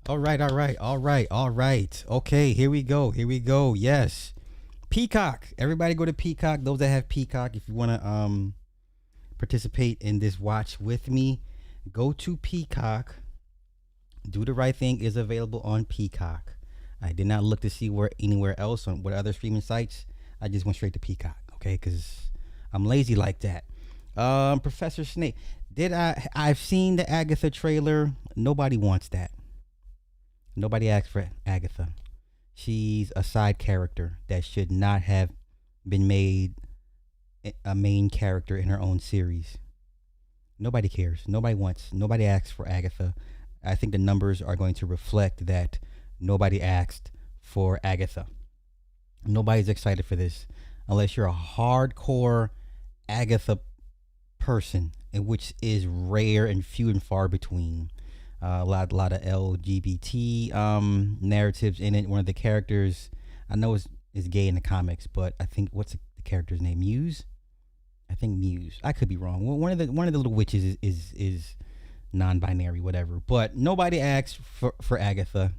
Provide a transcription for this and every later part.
All right. Okay, here we go. Yes. Peacock. Everybody go to Peacock. Those that have Peacock, if you want to participate in this watch with me, go to Peacock. Do the Right Thing is available on Peacock. I did not look to see where anywhere else on what other streaming sites. I just went straight to Peacock, okay? Because I'm lazy like that. Professor Snake. I've seen the Agatha trailer. Nobody wants that. Nobody asked for Agatha. She's a side character that should not have been made a main character in her own series. Nobody cares. Nobody asks for Agatha. I think the numbers are going to reflect that nobody asked for Agatha. Nobody's excited for this unless you're a hardcore Agatha person, and which is rare and few and far between. A lot of LGBT narratives in it. One of the characters, I know is gay in the comics, but I think what's the character's name? Muse. I think Muse. I could be wrong. One of the little witches is non-binary, whatever. But nobody asked for Agatha,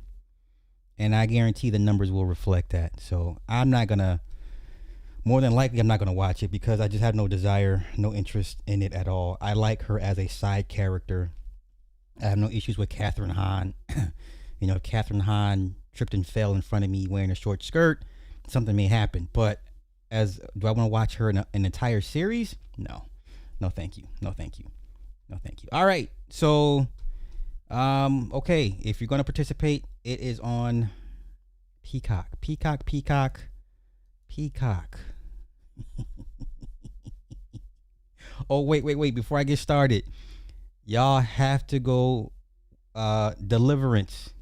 and I guarantee the numbers will reflect that. So I'm not gonna. More than likely, I'm not gonna watch it because I just have no desire, no interest in it at all. I like her as a side character. I have no issues with Catherine Hahn. If Catherine Hahn tripped and fell in front of me wearing a short skirt, something may happen. But do I want to watch her in an entire series? No, no, thank you, no, thank you, no, thank you. All right, so, okay, if you're gonna participate, it is on Peacock. Oh wait! Before I get started, y'all have to go. Deliverance,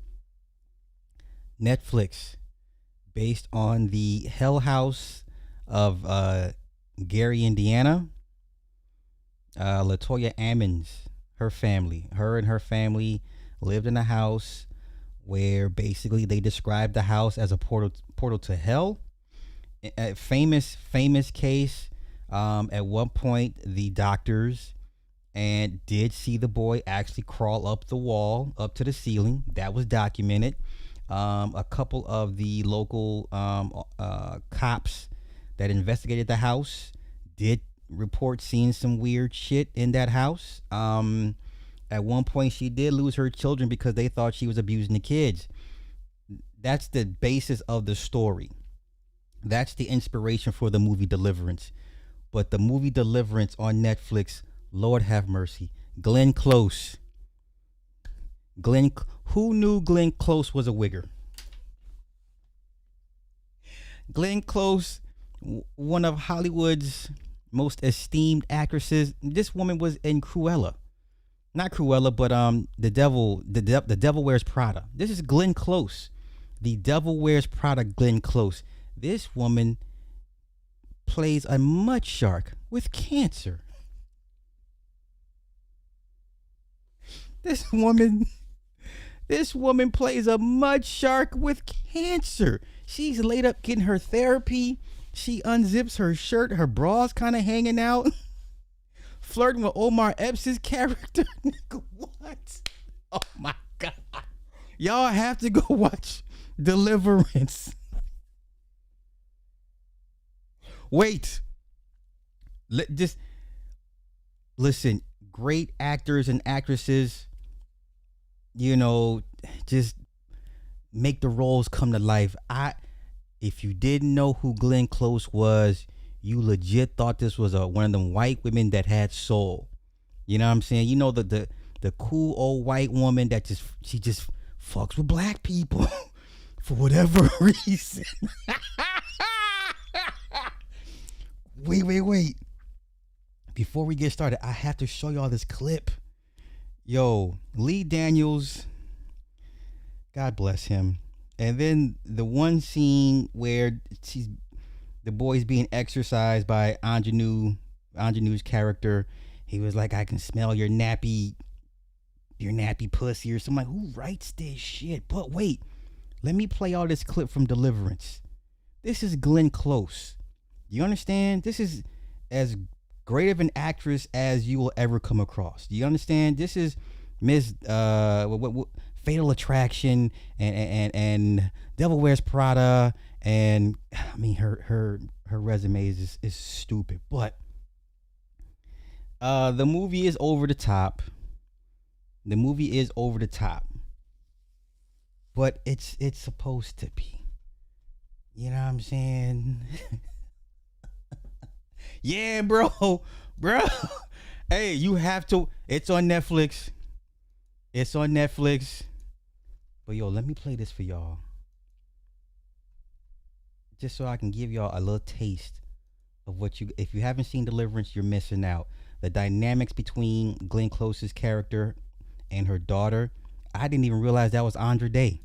Netflix, based on the Hell House of Gary, Indiana. Latoya Ammons, her and her family lived in a house where basically they described the house as a portal to hell. A famous case. At one point, the doctors and did see the boy actually crawl up the wall, up to the ceiling. That was documented. A couple of the local cops that investigated the house did report seeing some weird shit in that house. At one point, she did lose her children because they thought she was abusing the kids. That's the basis of the story. That's the inspiration for the movie Deliverance. But the movie Deliverance on Netflix, Lord have mercy. Glenn Close. Who knew Glenn Close was a wigger? Glenn Close, one of Hollywood's most esteemed actresses. This woman was in Cruella. Not Cruella, but the Devil Wears Prada. This is Glenn Close. The Devil Wears Prada Glenn Close. This woman plays a mud shark with cancer. This woman plays a mud shark with cancer. She's laid up getting her therapy. She unzips her shirt. Her bra's kind of hanging out. Flirting with Omar Epps' character. What? Oh my God. Y'all have to go watch Deliverance. Wait. Just listen. Great actors and actresses, just make the roles come to life. If you didn't know who Glenn Close was, you legit thought this was one of them white women that had soul. You know what I'm saying? The cool old white woman that she just fucks with black people for whatever reason. Wait. Before we get started, I have to show y'all this clip. Yo, Lee Daniels, God bless him. And then the one scene where the boy's being exercised by Ingenue's character. He was like, I can smell your nappy pussy or something. Like, who writes this shit? But wait, let me play all this clip from Deliverance. This is Glenn Close. You understand? This is as great of an actress as you will ever come across. Do you understand? This is Miss Fatal Attraction and Devil Wears Prada, and I mean her resume is stupid, but the movie is over the top. The movie is over the top, but it's supposed to be. You know what I'm saying? Yeah, bro, bro. Hey, you have to. It's on Netflix. It's on Netflix. But yo, let me play this for y'all, just so I can give y'all a little taste of what you. If you haven't seen Deliverance, you're missing out. The dynamics between Glenn Close's character and her daughter. I didn't even realize that was Andra Day,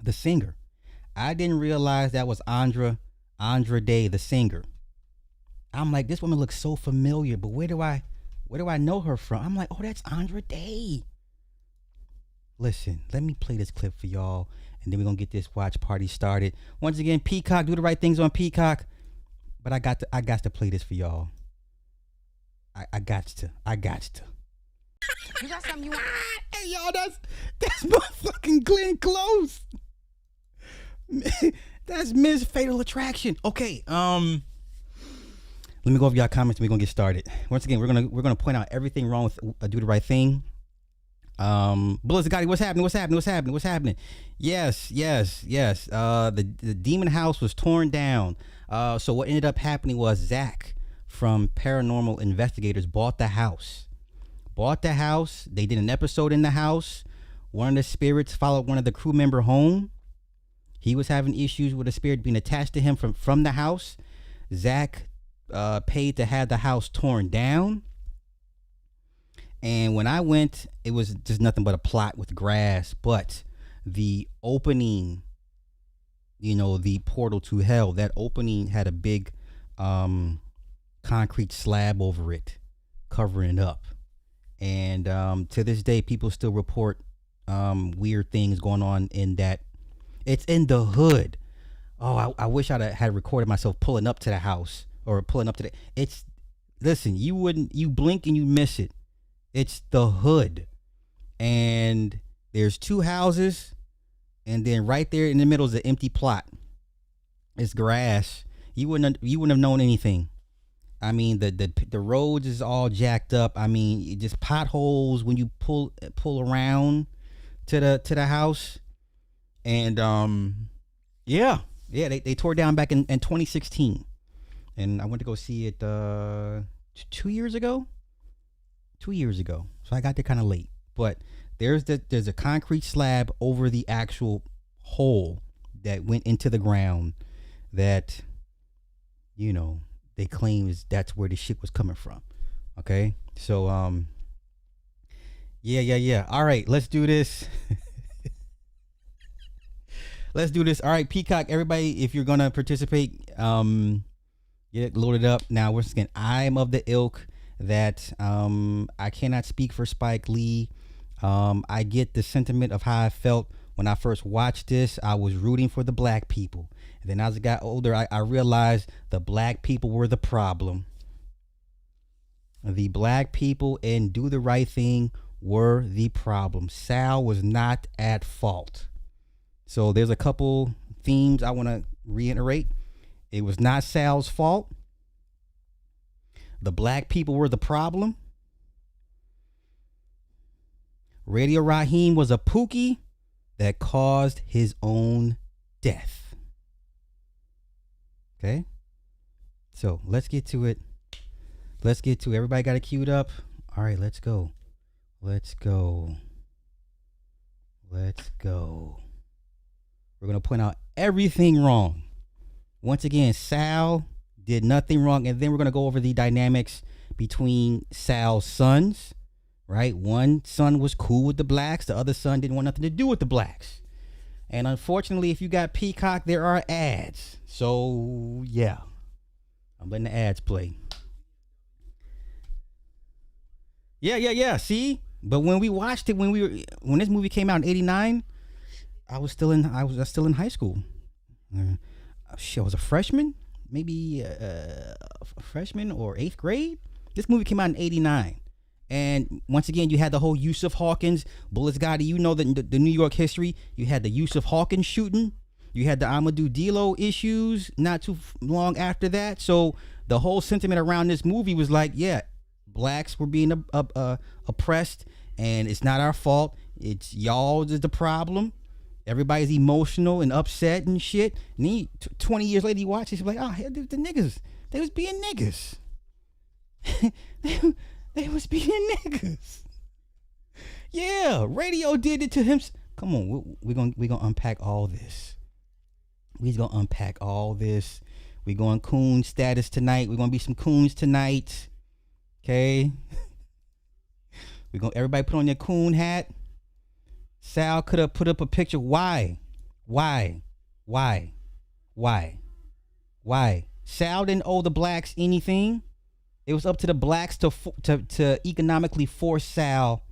the singer. I didn't realize that was Andra Day, the singer. I'm like, this woman looks so familiar, but where do I know her from? I'm like, oh, that's Andra Day. Listen, let me play this clip for y'all, and then we're gonna get this watch party started. Once again, Peacock, do the right things on Peacock. But I got to play this for y'all. I got to. You got something you want? Hey y'all, that's motherfucking Glenn Close. That's Miss Fatal Attraction. Okay, let me go over y'all comments and we're gonna get started. Once again, we're gonna point out everything wrong with Do the Right Thing. Blizzard Gotti, what's happening? Yes. The demon house was torn down. So what ended up happening was Zach from Paranormal Investigators bought the house. They did an episode in the house. One of the spirits followed one of the crew member home. He was having issues with a spirit being attached to him from the house. Zach paid to have the house torn down. And when I went, it was just nothing but a plot with grass. But the opening, the portal to hell, that opening had a big concrete slab over it, covering it up. And to this day, people still report weird things going on in that. It's in the hood. Oh, I wish I'd had recorded myself pulling up to the house or pulling up to listen, you blink and you miss it. It's the hood. And there's two houses, and then right there in the middle is an empty plot. It's grass. You wouldn't have known anything. I mean, the roads is all jacked up. I mean, just potholes when you pull around to the house. And they tore it down back in 2016. And I went to go see it 2 years ago. 2 years ago. So I got there kind of late. But there's a concrete slab over the actual hole that went into the ground that, they claim that's where the shit was coming from. Okay? So yeah. All right, let's do this. Let's do this. All right, Peacock, everybody, if you're gonna participate, get loaded up. Now, once again, I'm of the ilk that I cannot speak for Spike Lee. I get the sentiment of how I felt when I first watched this. I was rooting for the black people. And then as I got older, I realized the black people were the problem. The black people in Do the Right Thing were the problem. Sal was not at fault. So there's a couple themes I want to reiterate. It was not Sal's fault. The black people were the problem. Radio Raheem was a pookie that caused his own death. Okay? So let's get to it. Everybody got it queued up. All right, let's go. We're going to point out everything wrong. Once again, Sal did nothing wrong. And then we're going to go over the dynamics between Sal's sons, right? One son was cool with the blacks. The other son didn't want nothing to do with the blacks. And unfortunately, if you got Peacock, there are ads. So, yeah. I'm letting the ads play. Yeah. See? But when we watched it, when this movie came out in '89, I was still in high school. I was a freshman, maybe a freshman or eighth grade. This movie came out in '89, And once again, you had the whole Yusuf Hawkins, Bullets Gotti. You know the New York history. You had the Yusuf Hawkins shooting. You had the Amadou Diallo issues not too long after that. So the whole sentiment around this movie was like, yeah, blacks were being oppressed, and it's not our fault. It's y'all is the problem. Everybody's emotional and upset and shit. And he, 20 years later, you watch it, he's like, oh, the niggas, they was being niggas. they was being niggas. Yeah, radio did it to him. Come on, we're gonna unpack all this. We're gonna unpack all this. We're going coon status tonight. We're gonna be some coons tonight. Okay. Everybody put on their coon hat. Sal could have put up a picture. Why? Sal didn't owe the blacks anything. It was up to the blacks to economically force Sal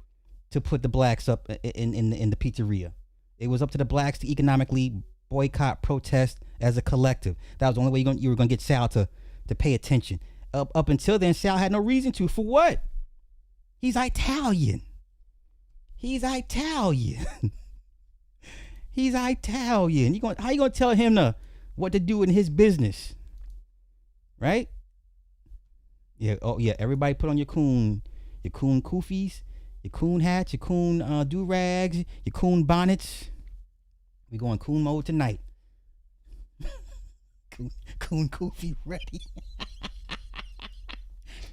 to put the blacks up in the pizzeria. It was up to the blacks to economically boycott, protest as a collective. That was the only way you were gonna get Sal to pay attention. Up until then, Sal had no reason to. For what? He's Italian. He's Italian. How you gonna tell him what to do in his business? Right? Yeah. Oh yeah. Everybody put on your coon kufis, your coon hats, your coon do rags, your coon bonnets. We going coon mode tonight. Coon kufi ready.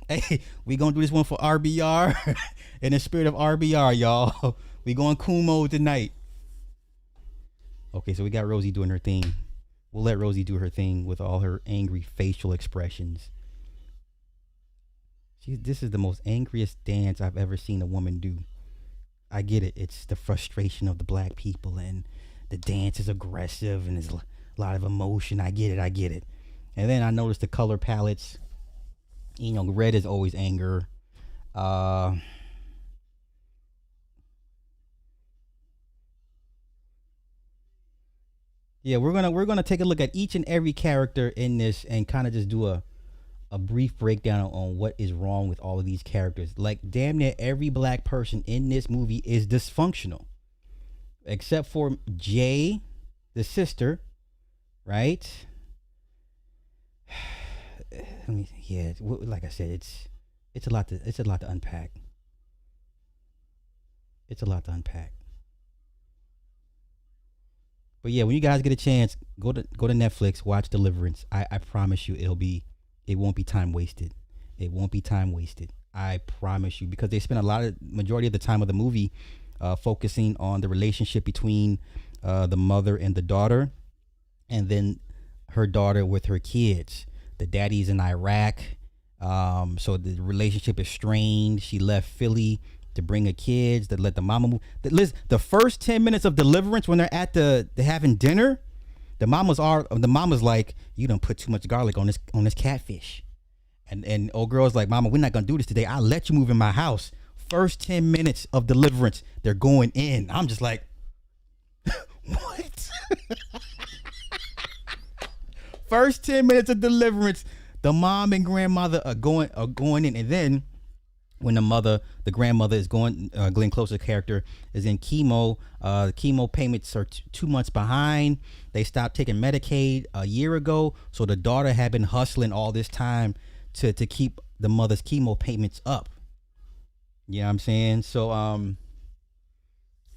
Hey, we gonna do this one for RBR. In the spirit of RBR, y'all. We going coon mode tonight. Okay, so we got Rosie doing her thing. We'll let Rosie do her thing with all her angry facial expressions. This is the most angriest dance I've ever seen a woman do. I get it. It's the frustration of the black people, and the dance is aggressive, and there's a lot of emotion. I get it. And then I noticed the color palettes. You know, red is always anger. Yeah, we're gonna take a look at each and every character in this and kind of just do a brief breakdown on what is wrong with all of these characters. Like, damn near every black person in this movie is dysfunctional, except for Jay, the sister, right? Like I said, it's a lot to unpack. It's a lot to unpack. But yeah, when you guys get a chance, go to Netflix, watch Deliverance. I promise you, it won't be time wasted. It won't be time wasted. I promise you, because they spend majority of the time of the movie focusing on the relationship between the mother and the daughter, and then her daughter with her kids. The daddy's in Iraq, so the relationship is strained. She left Philly to bring her kids, to let the mama move. The first 10 minutes of Deliverance, when they're having dinner, the mama's like, you done put too much garlic on this catfish, and old girl's like, mama, we're not gonna do this today. I'll let you move in my house. First 10 minutes of Deliverance, they're going in. I'm just like, what? First 10 minutes of Deliverance, the mom and grandmother are going in, and then when the grandmother is going, Glenn Close's character is in chemo. The chemo payments are 2 months behind. They stopped taking Medicaid a year ago, so the daughter had been hustling all this time to keep the mother's chemo payments up. You know what I'm saying? So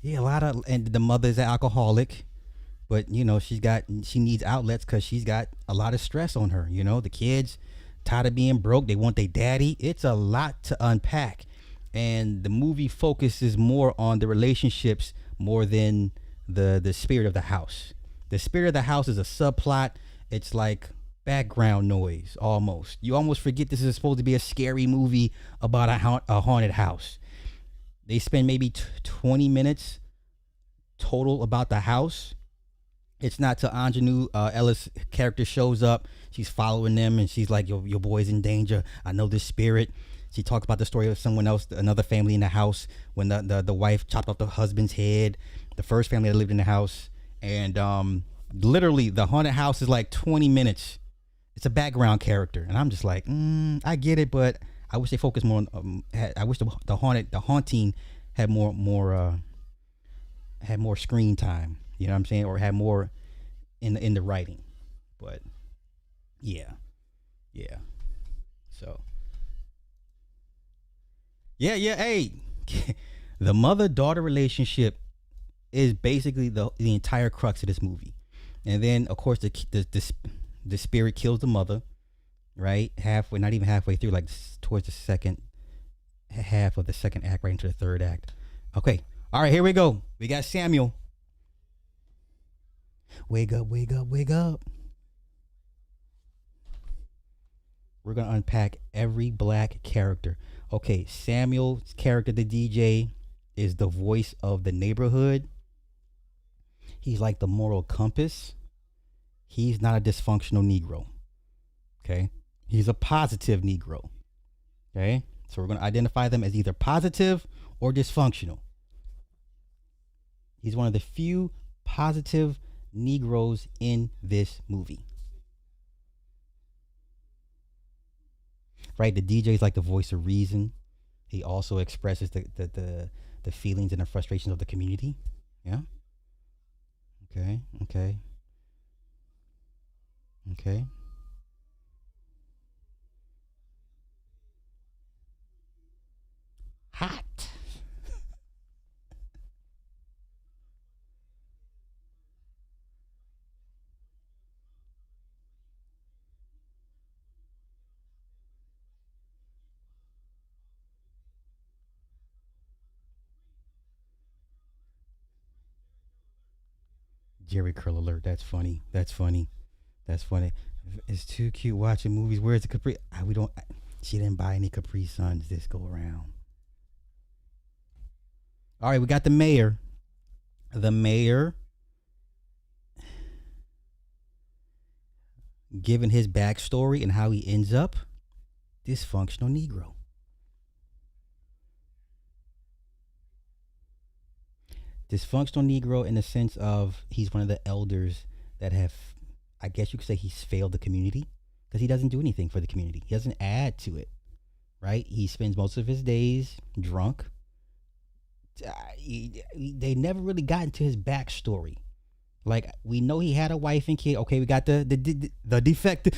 yeah, and the mother's an alcoholic. But, you know, she needs outlets because she's got a lot of stress on her. You know, the kids tired of being broke. They want their daddy. It's a lot to unpack. And the movie focuses more on the relationships more than the spirit of the house. The spirit of the house is a subplot. It's like background noise almost. You almost forget this is supposed to be a scary movie about a haunted house. They spend maybe 20 minutes total about the house. It's not till Anjanou Ellis' character shows up. She's following them, and she's like, your boy's in danger. I know this spirit. She talks about the story of someone else, another family in the house, when the wife chopped off the husband's head, the first family that lived in the house. And literally, the haunted house is like 20 minutes. It's a background character. And I'm just like, I get it, but I wish they focused more on. I wish the haunting had had more screen time. You know what I'm saying, or had more in the writing. But yeah, yeah. So yeah, yeah. Hey, the mother daughter relationship is basically the entire crux of this movie. And then of course the spirit kills the mother, right? Halfway, not even halfway through, like towards the second half of the second act, right into the third act. Okay, all right, here we go. We got Samuel. Wake up, wake up, wake up. We're gonna unpack every black character. Okay, Samuel's character, the DJ, is the voice of the neighborhood. He's like the moral compass. He's not a dysfunctional Negro. Okay, he's a positive Negro. Okay, so we're gonna identify them as either positive or dysfunctional. He's one of the few positive Negroes in this movie. Right, the DJ is like the voice of reason. He also expresses the feelings and the frustrations of the community. Yeah. Okay. Okay. Okay. Hot. Jerry curl alert. That's funny. That's funny. That's funny. It's too cute watching movies. Where's the Capri? We don't. She didn't buy any Capri Suns this go around. All right, we got the mayor. The mayor, given his backstory and how he ends up dysfunctional Negro. Dysfunctional Negro in the sense of he's one of the elders that have, I guess you could say, he's failed the community because he doesn't do anything for the community. He doesn't add to it, right? He spends most of his days drunk. They never really got into his backstory. Like we know he had a wife and kid. Okay, we got the defective.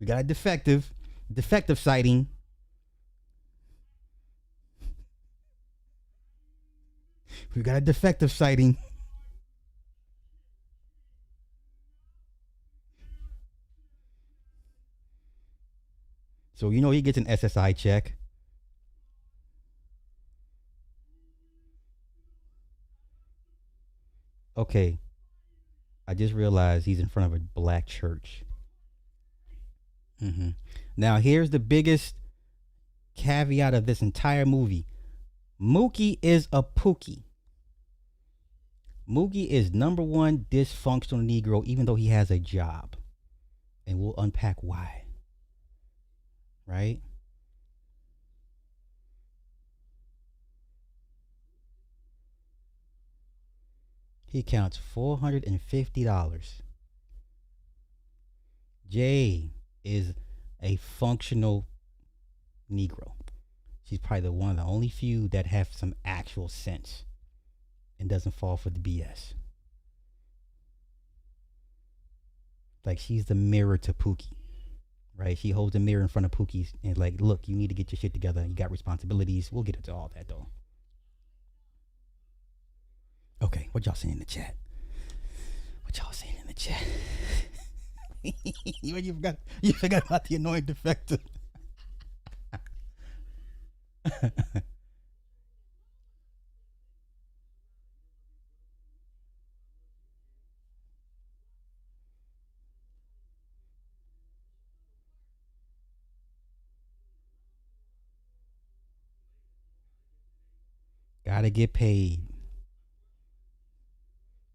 We got a defective sighting. We got a defective sighting. So you know he gets an SSI check. Okay, I just realized he's in front of a black church. Hmm. Now here's the biggest caveat of this entire movie. Mookie is a pookie. Mookie is number one dysfunctional Negro, even though he has a job, and we'll unpack why. Right? He counts $450. Jay is a functional Negro. She's probably the one of the only few that have some actual sense and doesn't fall for the BS. Like she's the mirror to Pookie, right? She holds a mirror in front of Pookie and like, look, you need to get your shit together. You got responsibilities. We'll get into all that though. Okay, what y'all saying in the chat? What y'all saying in the chat? you forgot about the annoying defective. Gotta get paid.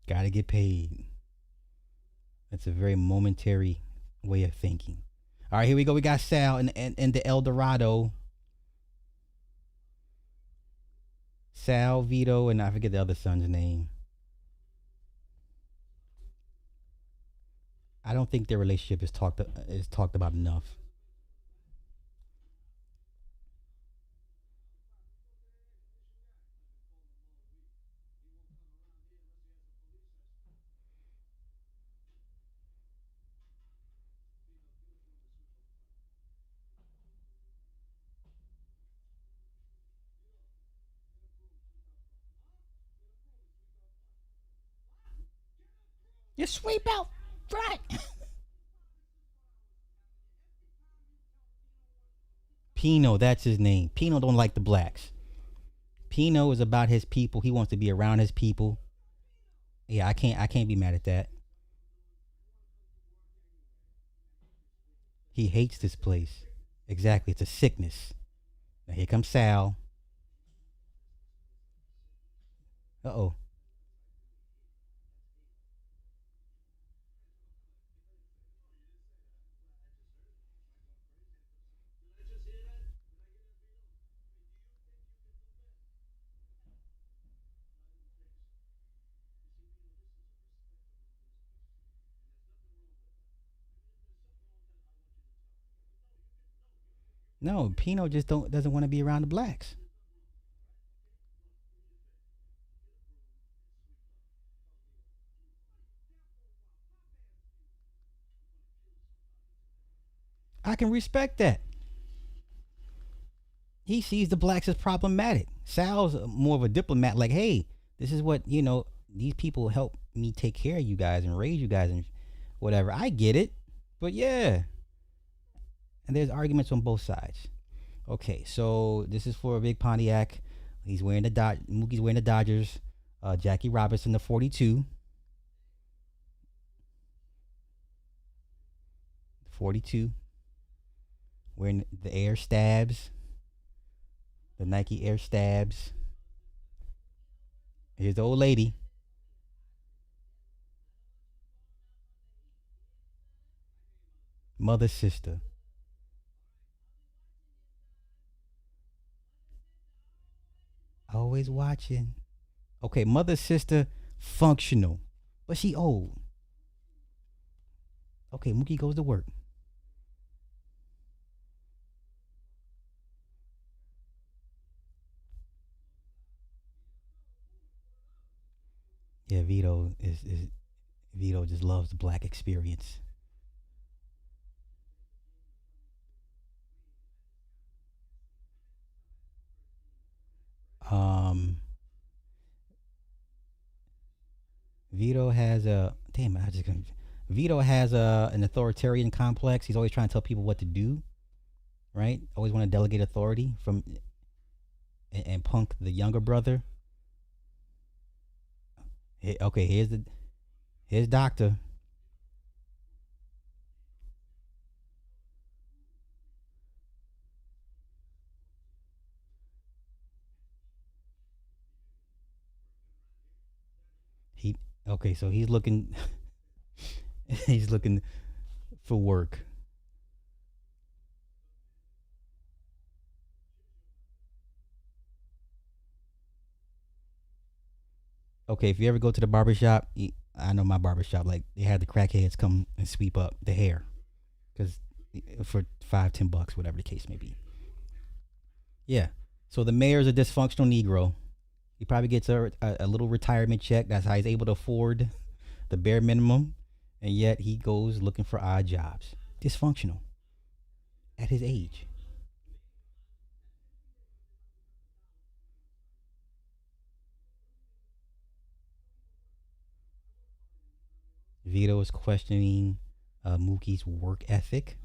Gotta get paid. That's a very momentary way of thinking. All right, here we go. We got Sal and the El Dorado. Sal, Vito, and I forget the other son's name. I don't think their relationship is talked about enough. You sweep out front. Pino, that's his name. Pino don't like the blacks. Pino is about his people. He wants to be around his people. Yeah, I can't be mad at that. He hates this place. Exactly. It's a sickness. Now here comes Sal. Uh oh. No, Pino just don't doesn't want to be around the blacks. I can respect that. He sees the blacks as problematic. Sal's more of a diplomat, like, hey, this is what, these people help me take care of you guys and raise you guys and whatever. I get it. But yeah. And there's arguments on both sides. Okay, so this is for a big Pontiac. He's wearing the Mookie's wearing the Dodgers. Jackie Robinson, the 42. 42. Wearing the Air Stabs. The Nike Air Stabs. Here's the old lady. Mother sister. Always watching. Okay, mother sister, functional. But she old. Okay, Mookie goes to work. Yeah, Vito just loves the black experience. Um Vito has a damn I just Vito has an authoritarian complex. He's always trying to tell people what to do, right? Always want to delegate authority from and punk the younger brother. Okay, here's doctor. He okay, so he's looking he's looking for work. Okay, if you ever go to the barbershop, I know my barbershop, like they had the crackheads come and sweep up the hair because for 5, 10 bucks, whatever the case may be. Yeah. So the mayor's a dysfunctional Negro. He probably gets a little retirement check. That's how he's able to afford the bare minimum, and yet he goes looking for odd jobs. Dysfunctional at his age. Vito is questioning Mookie's work ethic.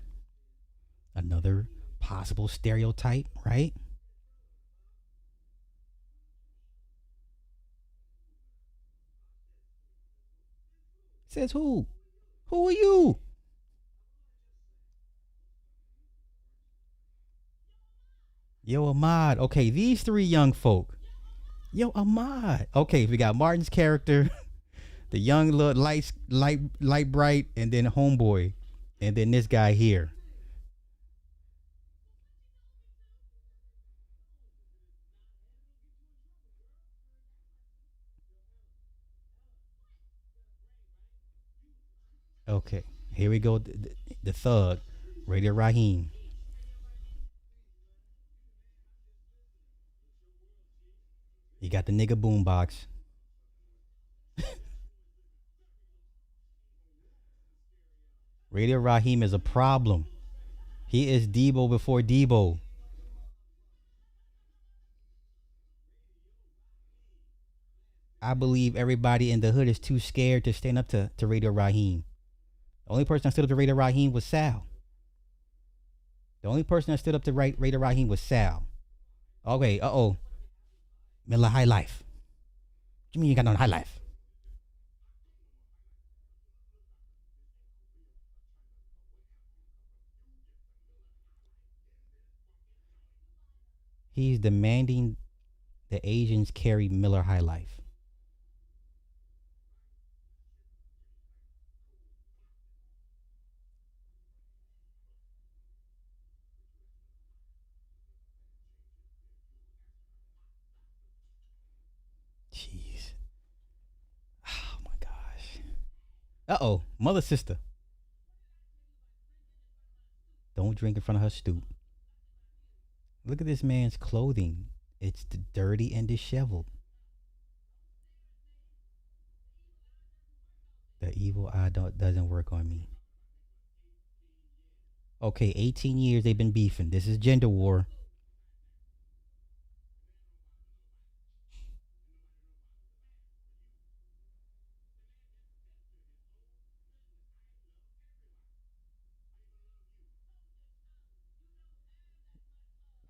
Another possible stereotype, right? Says who? Who are you? Yo, Ahmad. Okay, these three young folk. Yo, Ahmad. Okay, we got Martin's character, the young little light bright, and then homeboy, and then this guy here. Okay. Here we go. The thug, Radio Raheem. You got the nigga boombox. Radio Raheem is a problem. He is Debo before Debo. I believe everybody in the hood is too scared to stand up to Radio Raheem. The only person that stood up to Radio Raheem was Sal. The only person that stood up to Radio Raheem was Sal. Okay, uh-oh. Miller High Life. What you mean you got no high life? He's demanding the Asians carry Miller High Life. Jeez. Oh my gosh. Uh-oh. Mother sister. Don't drink in front of her stoop. Look at this man's clothing. It's dirty and disheveled. The evil eye doesn't work on me. Okay, 18 years they've been beefing. This is gender war.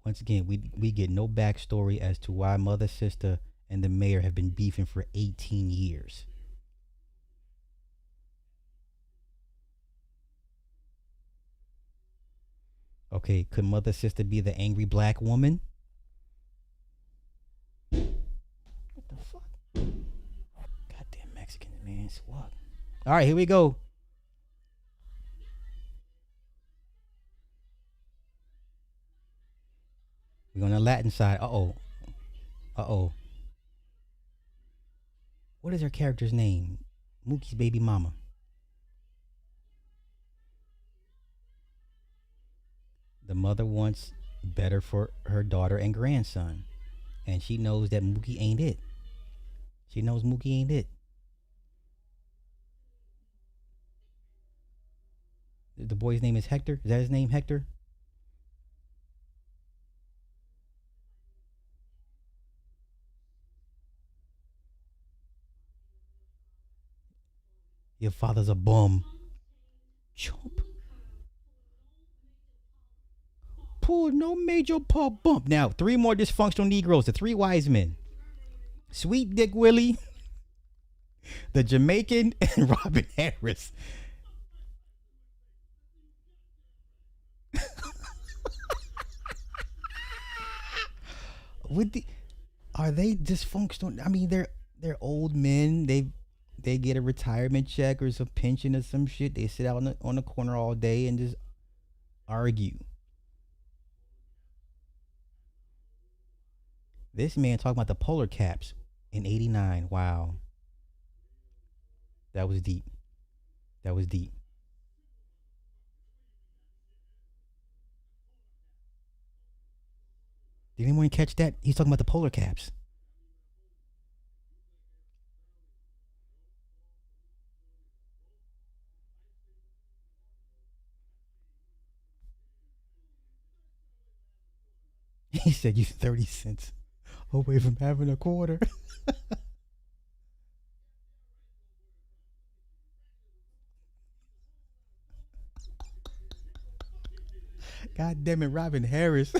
Once again, we get no backstory as to why mother, sister, and the mayor have been beefing for 18 years. Okay, could mother, sister be the angry black woman? What the fuck? Goddamn Mexicans, man. Swag. All right, here we go. We're on the Latin side. Uh oh. Uh oh. What is her character's name? Mookie's baby mama. The mother wants better for her daughter and grandson. And she knows that Mookie ain't it. She knows Mookie ain't it. The boy's name is Hector. Is that his name, Hector? Your father's a bum. Chump. Pull no major paw bump. Now, three more dysfunctional Negroes, the three wise men. Sweet Dick Willie, the Jamaican, and Robin Harris. With the, are they dysfunctional? I mean, they're old men. They get a retirement check or some pension or some shit. They sit out on the corner all day and just argue. This man talking about the polar caps in '89. Wow, that was deep. That was deep. Did anyone catch that? He's talking about the polar caps. He said you 30 cents away from having a quarter. God damn it, Robin Harris.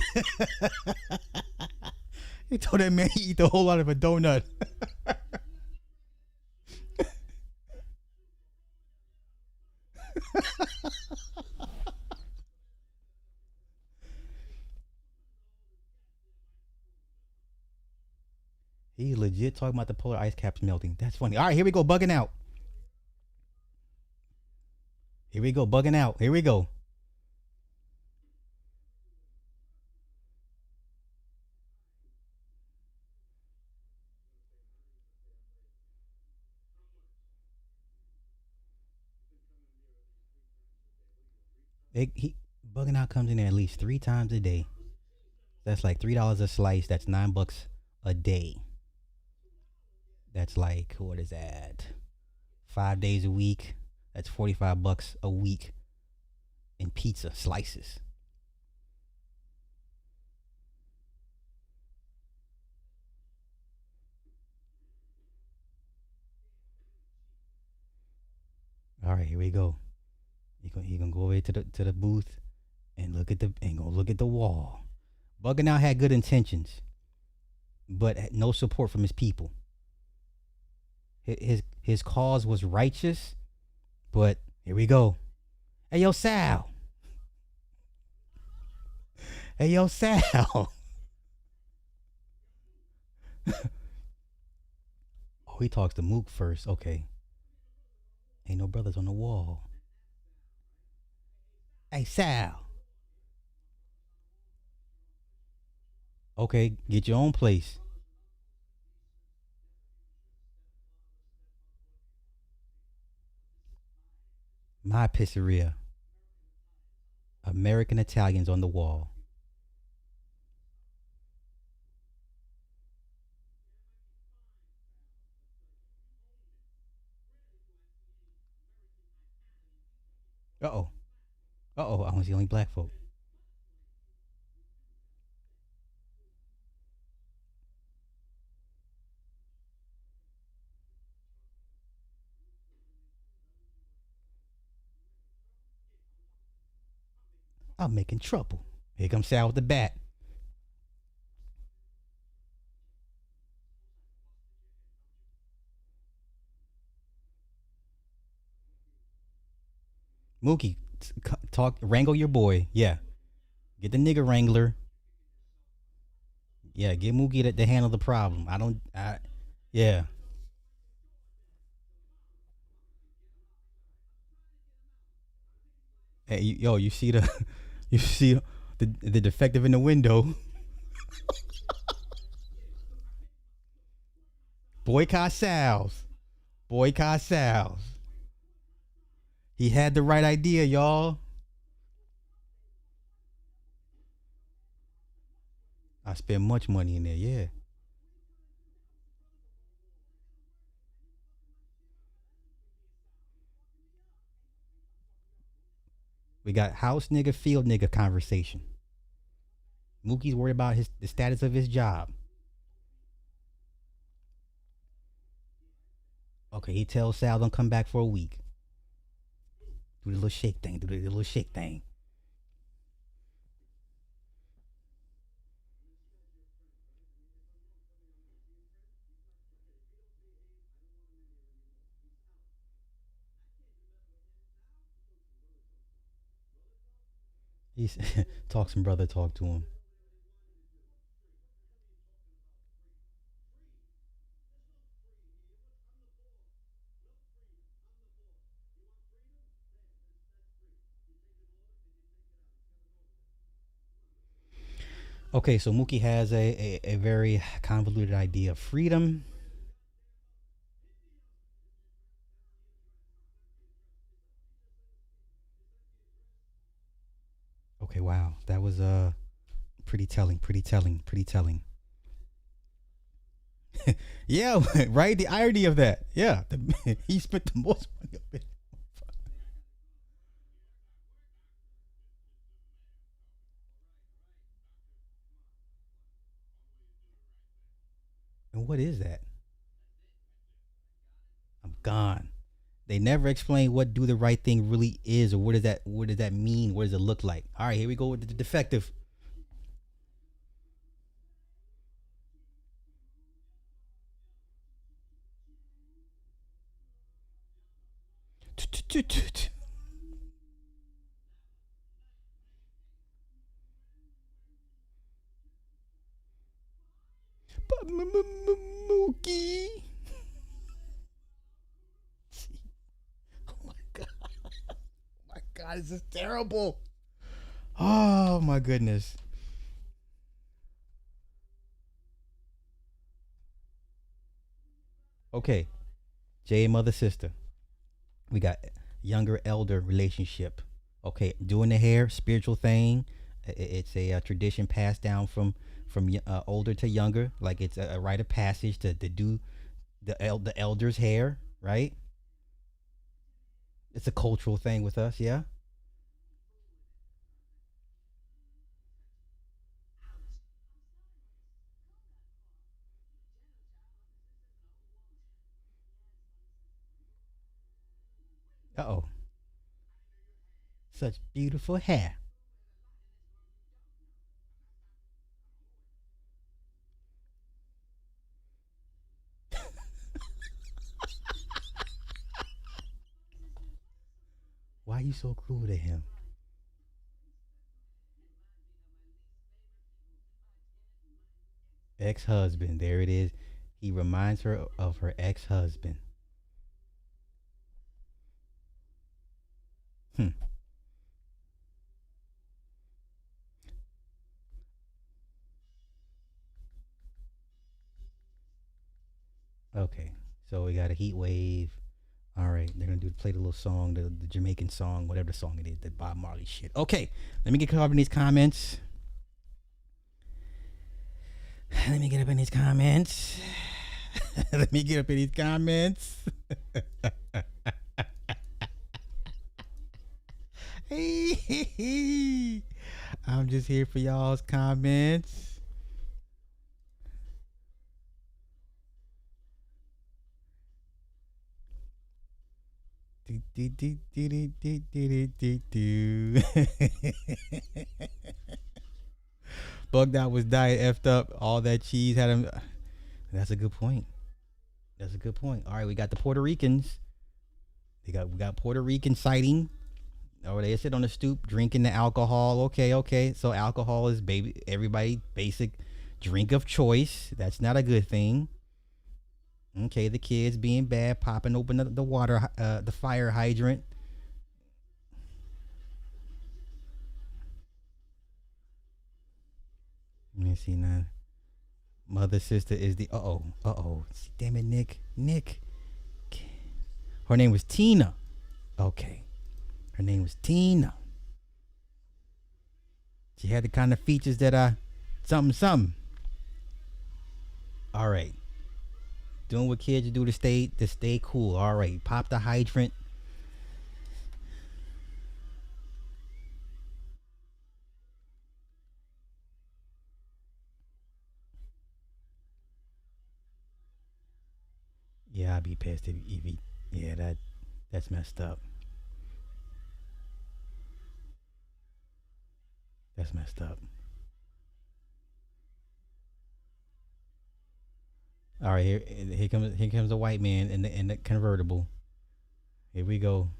He told that man he eat the whole lot of a donut. He legit talking about the polar ice caps melting. That's funny. All right, here we go, bugging out. Here we go, bugging out. Here we go. He bugging out comes in there at least 3 times a day. That's like $3 a slice. That's $9 a day. That's like, what is that? 5 days a week. That's $45 a week in pizza slices. All right, here we go. He gonna go over to the booth and look at the wall. Bugging out had good intentions, but had no support from his people. His cause was righteous, but here we go. Hey yo, Sal. Hey yo, Sal. Oh, he talks to Mook first. Okay. Ain't no brothers on the wall. Hey, Sal. Okay, get your own place. My pizzeria. American Italians on the wall. Uh oh. Uh oh. I don't see only black folk. I'm making trouble. Here comes Sal with the bat. Mookie, talk, wrangle your boy. Yeah. Get the nigga wrangler. Yeah, get Mookie to handle the problem. Yeah. Hey, yo, you see the, you see the defective in the window. Boycott Sal's. Boycott Sal's. He had the right idea, y'all. I spent much money in there, yeah. We got house nigga, field nigga conversation. Mookie's worried about the status of his job. Okay, he tells Sal don't come back for a week. Do the little shake thing. Do the little shake thing. He's talk some brother talk to him. Okay, so Mookie has a very convoluted idea of freedom. Okay, wow, that was pretty telling, pretty telling, pretty telling. Yeah, right. The irony of that. Yeah, he spent the most money of it. And what is that? I'm gone. They never explain what do the right thing really is, or what does that mean? What does it look like? All right, here we go with the defective. Mookie. Oh my god. Oh my god, this is terrible. Oh my goodness. Okay, Jay mother sister. We got younger elder relationship. Okay, doing the hair, spiritual thing. It's a, tradition passed down from older to younger. Like it's a rite of passage to do the elders' hair, right? It's a cultural thing with us, yeah. Uh oh, such beautiful hair. Why are you so cruel to him? Ex-husband. There it is. He reminds her of her ex-husband. Hmm. Okay. So we got a heat wave. All right, they're gonna play the little song, the Jamaican song, whatever the song it is, the Bob Marley shit. Okay, let me get caught up in these comments. Let me get up in these comments. Let me get up in these comments. I'm just here for y'all's comments. Do, do, do, do, do, do, do, do, do. Bugged out was diet effed up. All that cheese had him. That's a good point. That's a good point. All right, we got the Puerto Ricans. We got Puerto Rican sighting. Oh, they sit on the stoop drinking the alcohol. Okay, okay. So alcohol is baby everybody basic drink of choice. That's not a good thing. Okay, the kids being bad, popping open the water, the fire hydrant. Let me see now. Mother sister is the uh oh. Damn it, Nick. Her name was Tina. Okay, her name was Tina. She had the kind of features that something. All right, doing what kids do to stay cool. All right, pop the hydrant. Yeah, I'd be pissed if he. Yeah, that's messed up. That's messed up. All right, here comes a white man in the convertible. Here we go.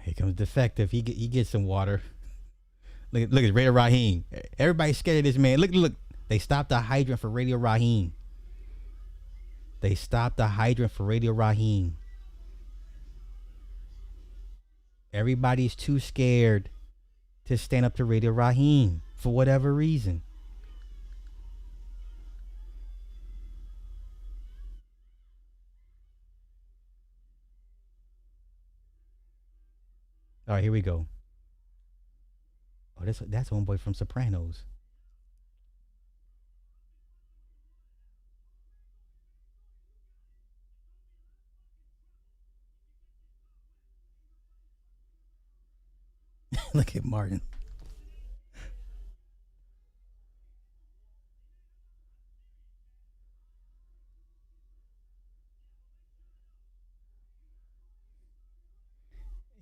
Here comes defective. He gets some water. Look at Radio Raheem. Everybody's scared of this man. Look. They stopped the hydrant for Radio Raheem. They stopped the hydrant for Radio Raheem. Everybody's too scared to stand up to Radio Raheem for whatever reason. All right, here we go. Oh, that's homeboy from Sopranos. Look at Martin.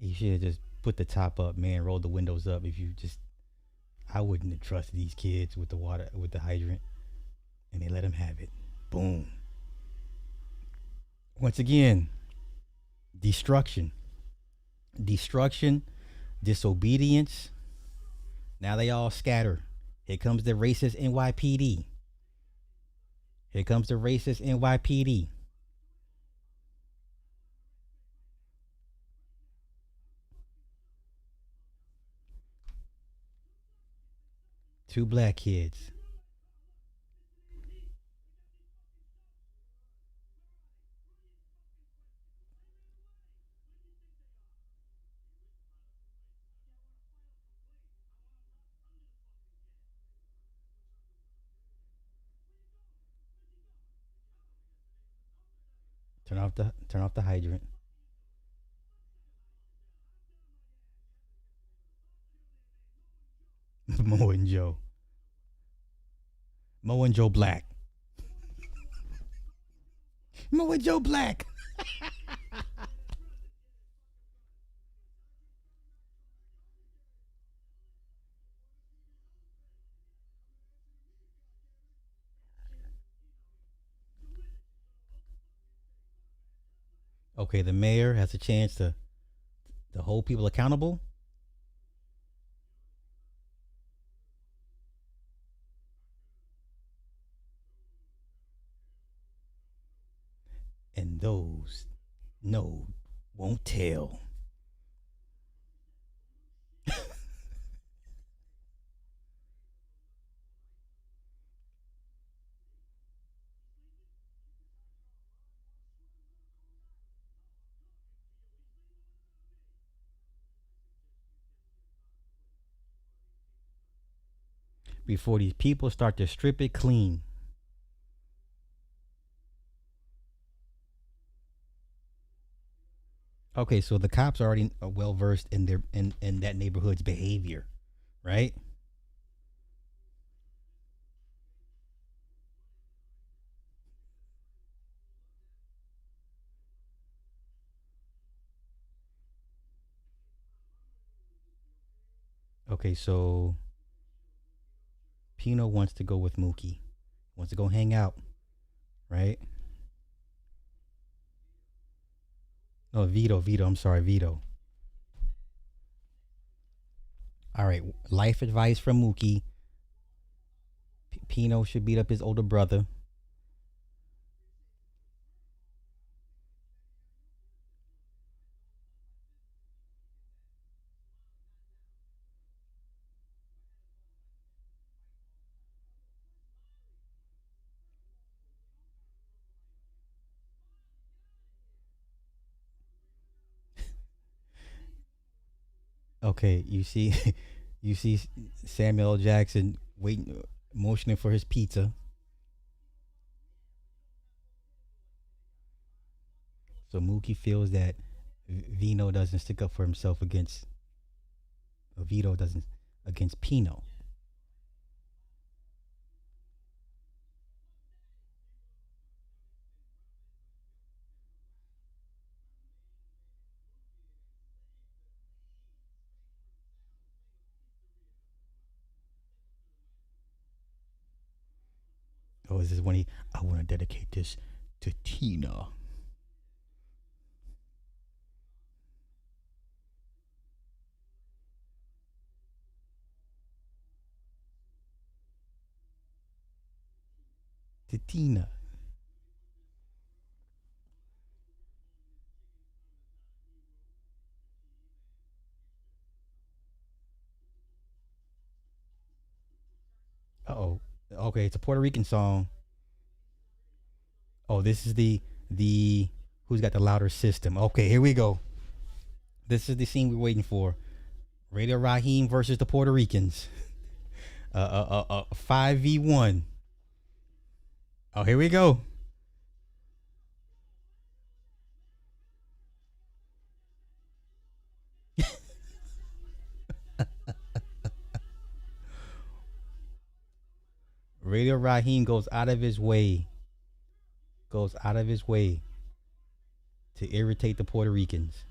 You should have just put the top up, man. Rolled the windows up. If you just, I wouldn't have trusted these kids with the water with the hydrant, and they let them have it. Boom. Once again, destruction, destruction, disobedience. Now they all scatter. Here comes the racist NYPD. Here comes the racist NYPD. Two black kids. Turn off the hydrant. Mo and Joe. Mo and Joe Black. Mo and Joe Black. Okay, the mayor has a chance to hold people accountable, and those no won't tell. Before these people start to strip it clean. Okay, so the cops are already well versed in their in that neighborhood's behavior, right? Okay, so Pino wants to go with Mookie, wants to go hang out, right? Oh, Vito, Vito. I'm sorry, Vito. All right, life advice from Mookie. Pino should beat up his older brother. Okay, you see, you see Samuel L. Jackson waiting, motioning for his pizza. So Mookie feels that Vino doesn't stick up for himself against, or Vito doesn't against Pino. Oh, is this when he? I want to dedicate this to Tina. To Tina. Uh oh. Okay, it's a Puerto Rican song. Oh, this is the who's got the louder system. Okay, here we go. This is the scene we're waiting for. Radio Raheem versus the Puerto Ricans. 5v1. Oh, here we go. Radio Raheem goes out of his way to irritate the Puerto Ricans.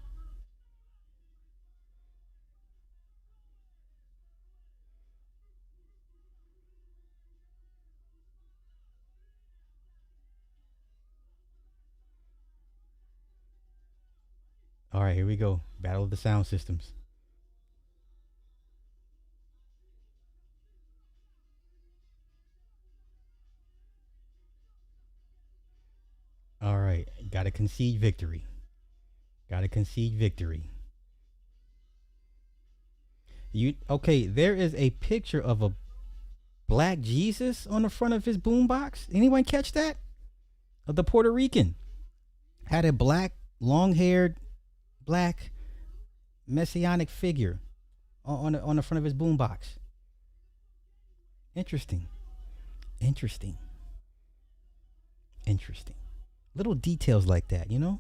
All right, here we go. Battle of the sound systems. All right, got to concede victory. Got to concede victory. You okay? There is a picture of a black Jesus on the front of his boombox. Anyone catch that? Of the Puerto Rican had a black, long-haired, black messianic figure on the front of his boombox. Interesting. Interesting. Interesting. Little details like that, you know.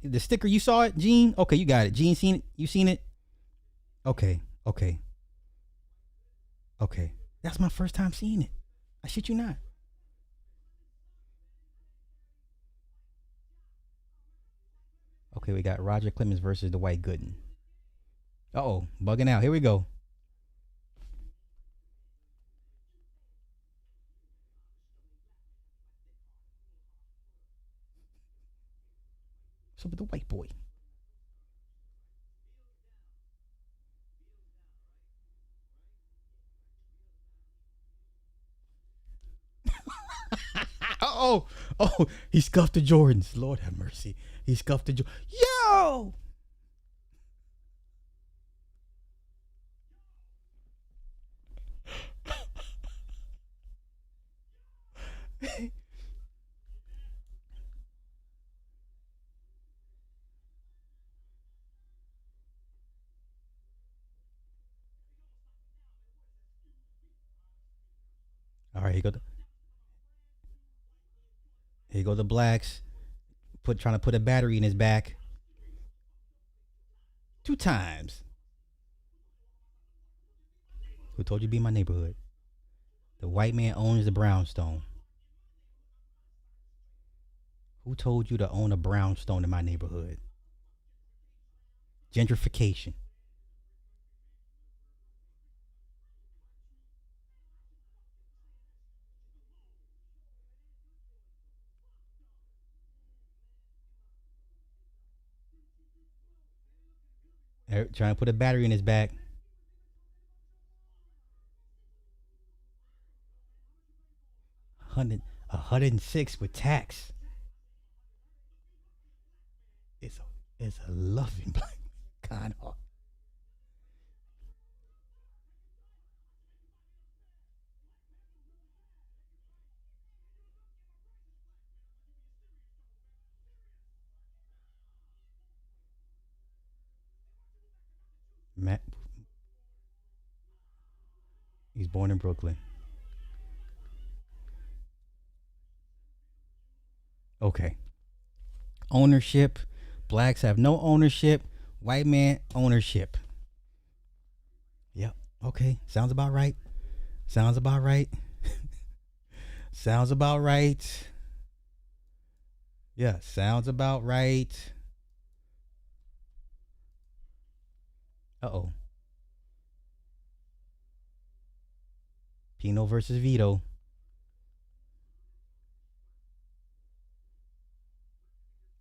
The sticker, you saw it, Gene? Okay, you got it. Gene, seen it? You seen it? Okay, okay, okay. That's my first time seeing it. I shit you not. Okay, we got Roger Clemens versus the White Gooden. Oh, bugging out. Here we go. So with the white boy. Oh, oh, he scuffed the Jordans. Lord have mercy. He scuffed the Yo! All right, here go the blacks. Trying to put a battery in his back. 2 times. Who told you to be in my neighborhood? The white man owns the brownstone. Who told you to own a brownstone in my neighborhood? Gentrification. Trying to put a battery in his back. 106 with tax. It's a loving black kind heart. Matt, he's born in Brooklyn. Okay. Ownership. Blacks have no ownership. White man ownership. Yep. Okay. Sounds about right. Sounds about right. Sounds about right. Yeah, sounds about right. Uh oh. Pino versus Vito.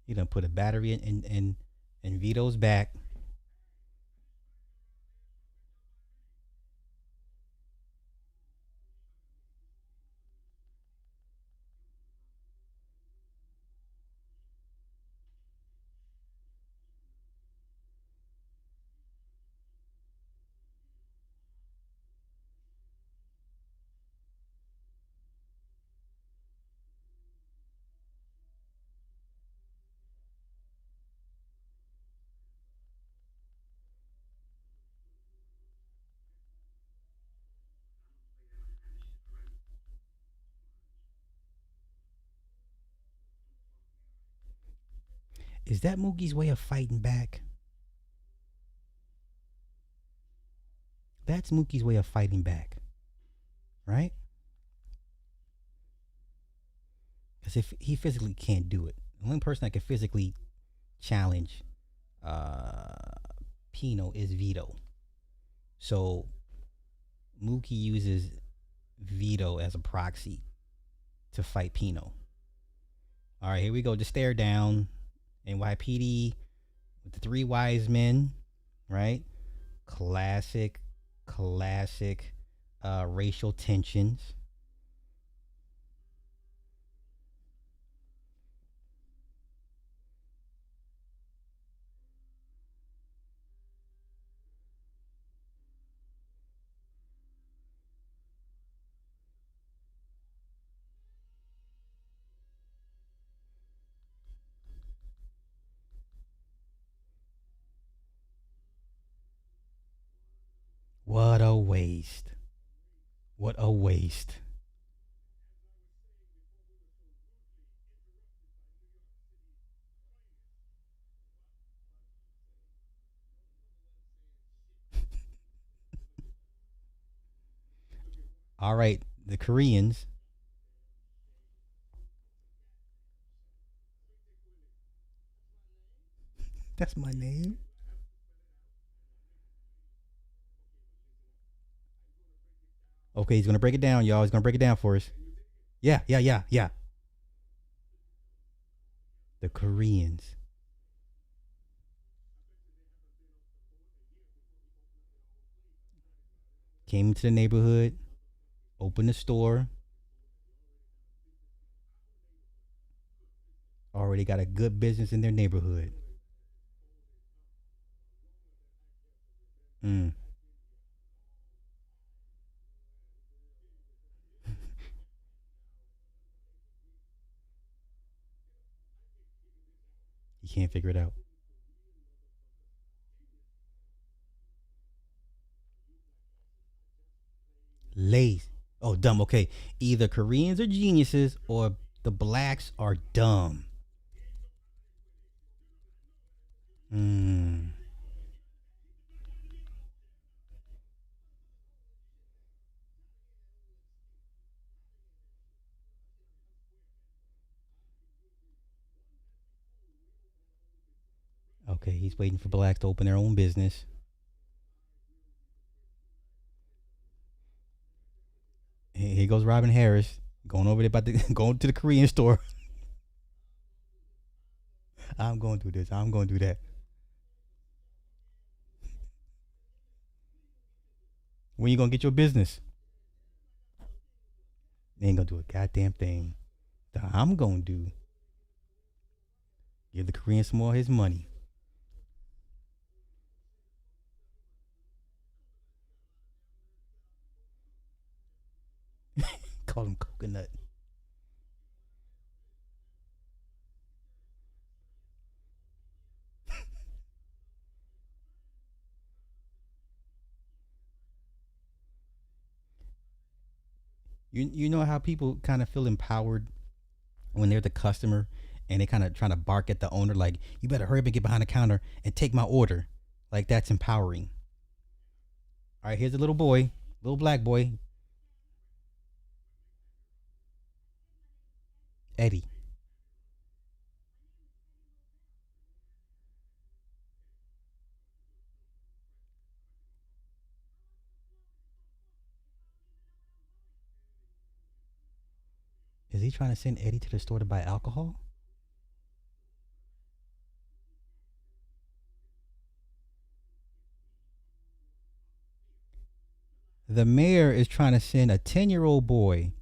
He done put a battery in Vito's back. Is that Moogie's way of fighting back? That's Mookie's way of fighting back, right? Because if he physically can't do it, the only person that can physically challenge uh, Pino is Vito. So Mookie uses Vito as a proxy to fight Pino. All right, here we go. Just stare down. NYPD with the three wise men, right? Classic, classic racial tensions. What a waste. What a waste. All right, the Koreans. That's my name. Okay, he's gonna break it down, y'all. He's gonna break it down for us. Yeah, yeah, yeah, yeah. The Koreans came into the neighborhood, opened a store, already got a good business in their neighborhood. Mm, you can't figure it out. Lazy. Oh, dumb. Okay, either Koreans are geniuses or the blacks are dumb. Mm. Okay, he's waiting for blacks to open their own business. Here goes Robin Harris going over there about to going to the Korean store. I'm going to do this. I'm going to do that. When you gonna get your business? They ain't gonna do a goddamn thing. That I'm gonna do give the Korean some more of his money. Call him coconut. You know how people kind of feel empowered when they're the customer and they kind of trying to bark at the owner like you better hurry up and get behind the counter and take my order. Like that's empowering. All right, here's a little boy, little black boy, Eddie. Is he trying to send Eddie to the store to buy alcohol? The mayor is trying to send a 10-year-old boy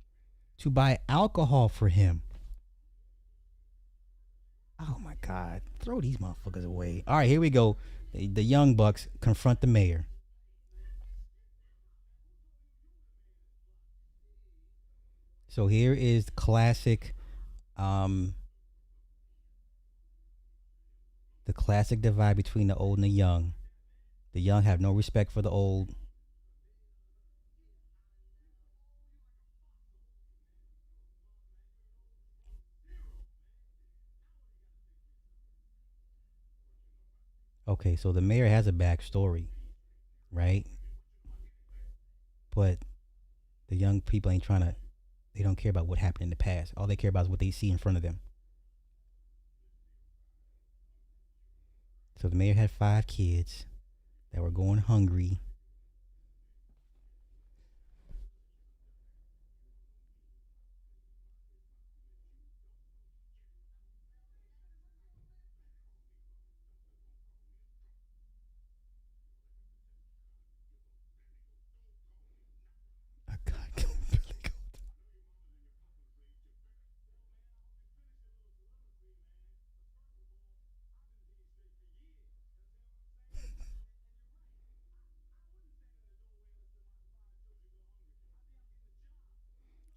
to buy alcohol for him. Oh my God. Throw these motherfuckers away. All right, here we go. The young bucks confront the mayor. So here is um, the classic divide between the old and the young. The young have no respect for the old. Okay, so the mayor has a backstory, right? But the young people ain't trying to. They don't care about what happened in the past. All they care about is what they see in front of them. So the mayor had 5 kids that were going hungry. I got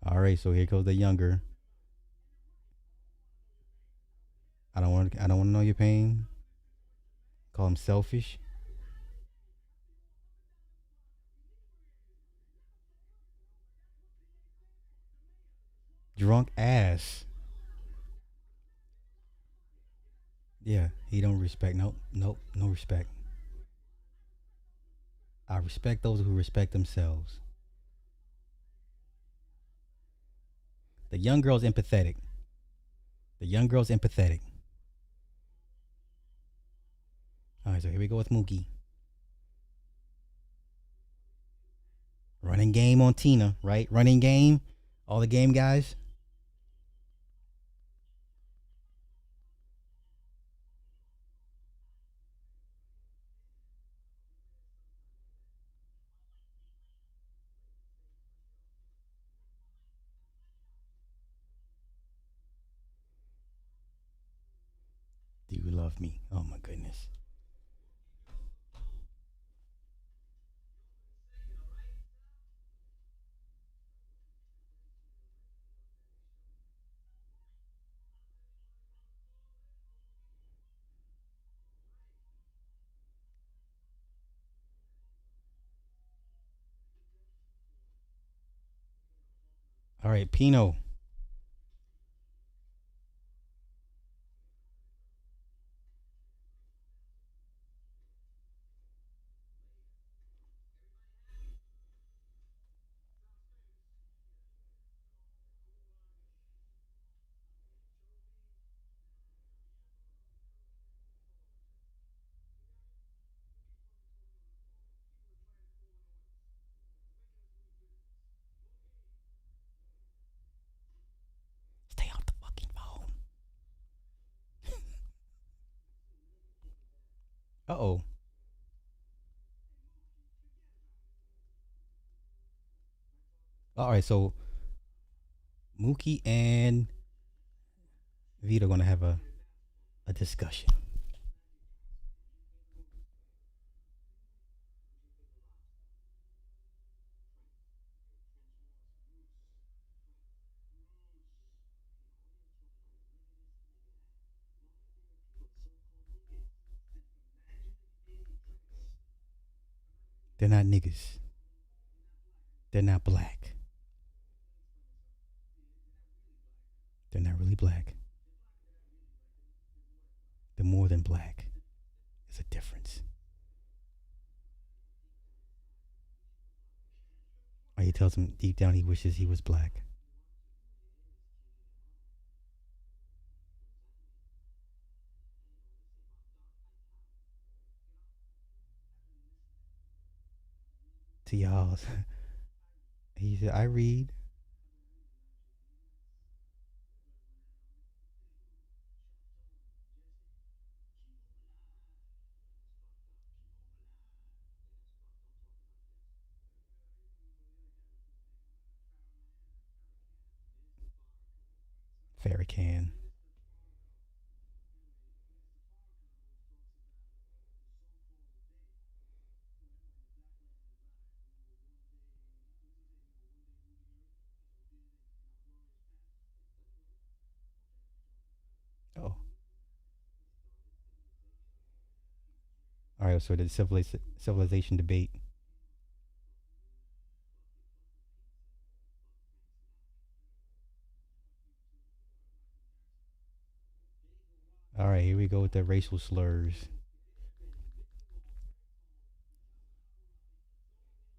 All right, so here goes the younger. I don't want. I don't want to know your pain. Call him selfish. Drunk ass. Yeah, he don't respect. Nope, nope, no respect. I respect those who respect themselves. The young girl's empathetic. The young girl's empathetic. All right, so here we go with Mookie. Running game on Tina, right? Running game. All the game guys. Do you love me? Oh my goodness. All right, Pino. Stay off the fucking phone. Uh oh. All right, so Mookie and Vito gonna have a discussion. They're not niggas. They're not black. They're not really black. They're more than black. There's a difference. Or he tells him deep down he wishes he was black. To y'all. He said, I read. Farrakhan. Oh. All right, so the civilization debate. All right, here we go with the racial slurs.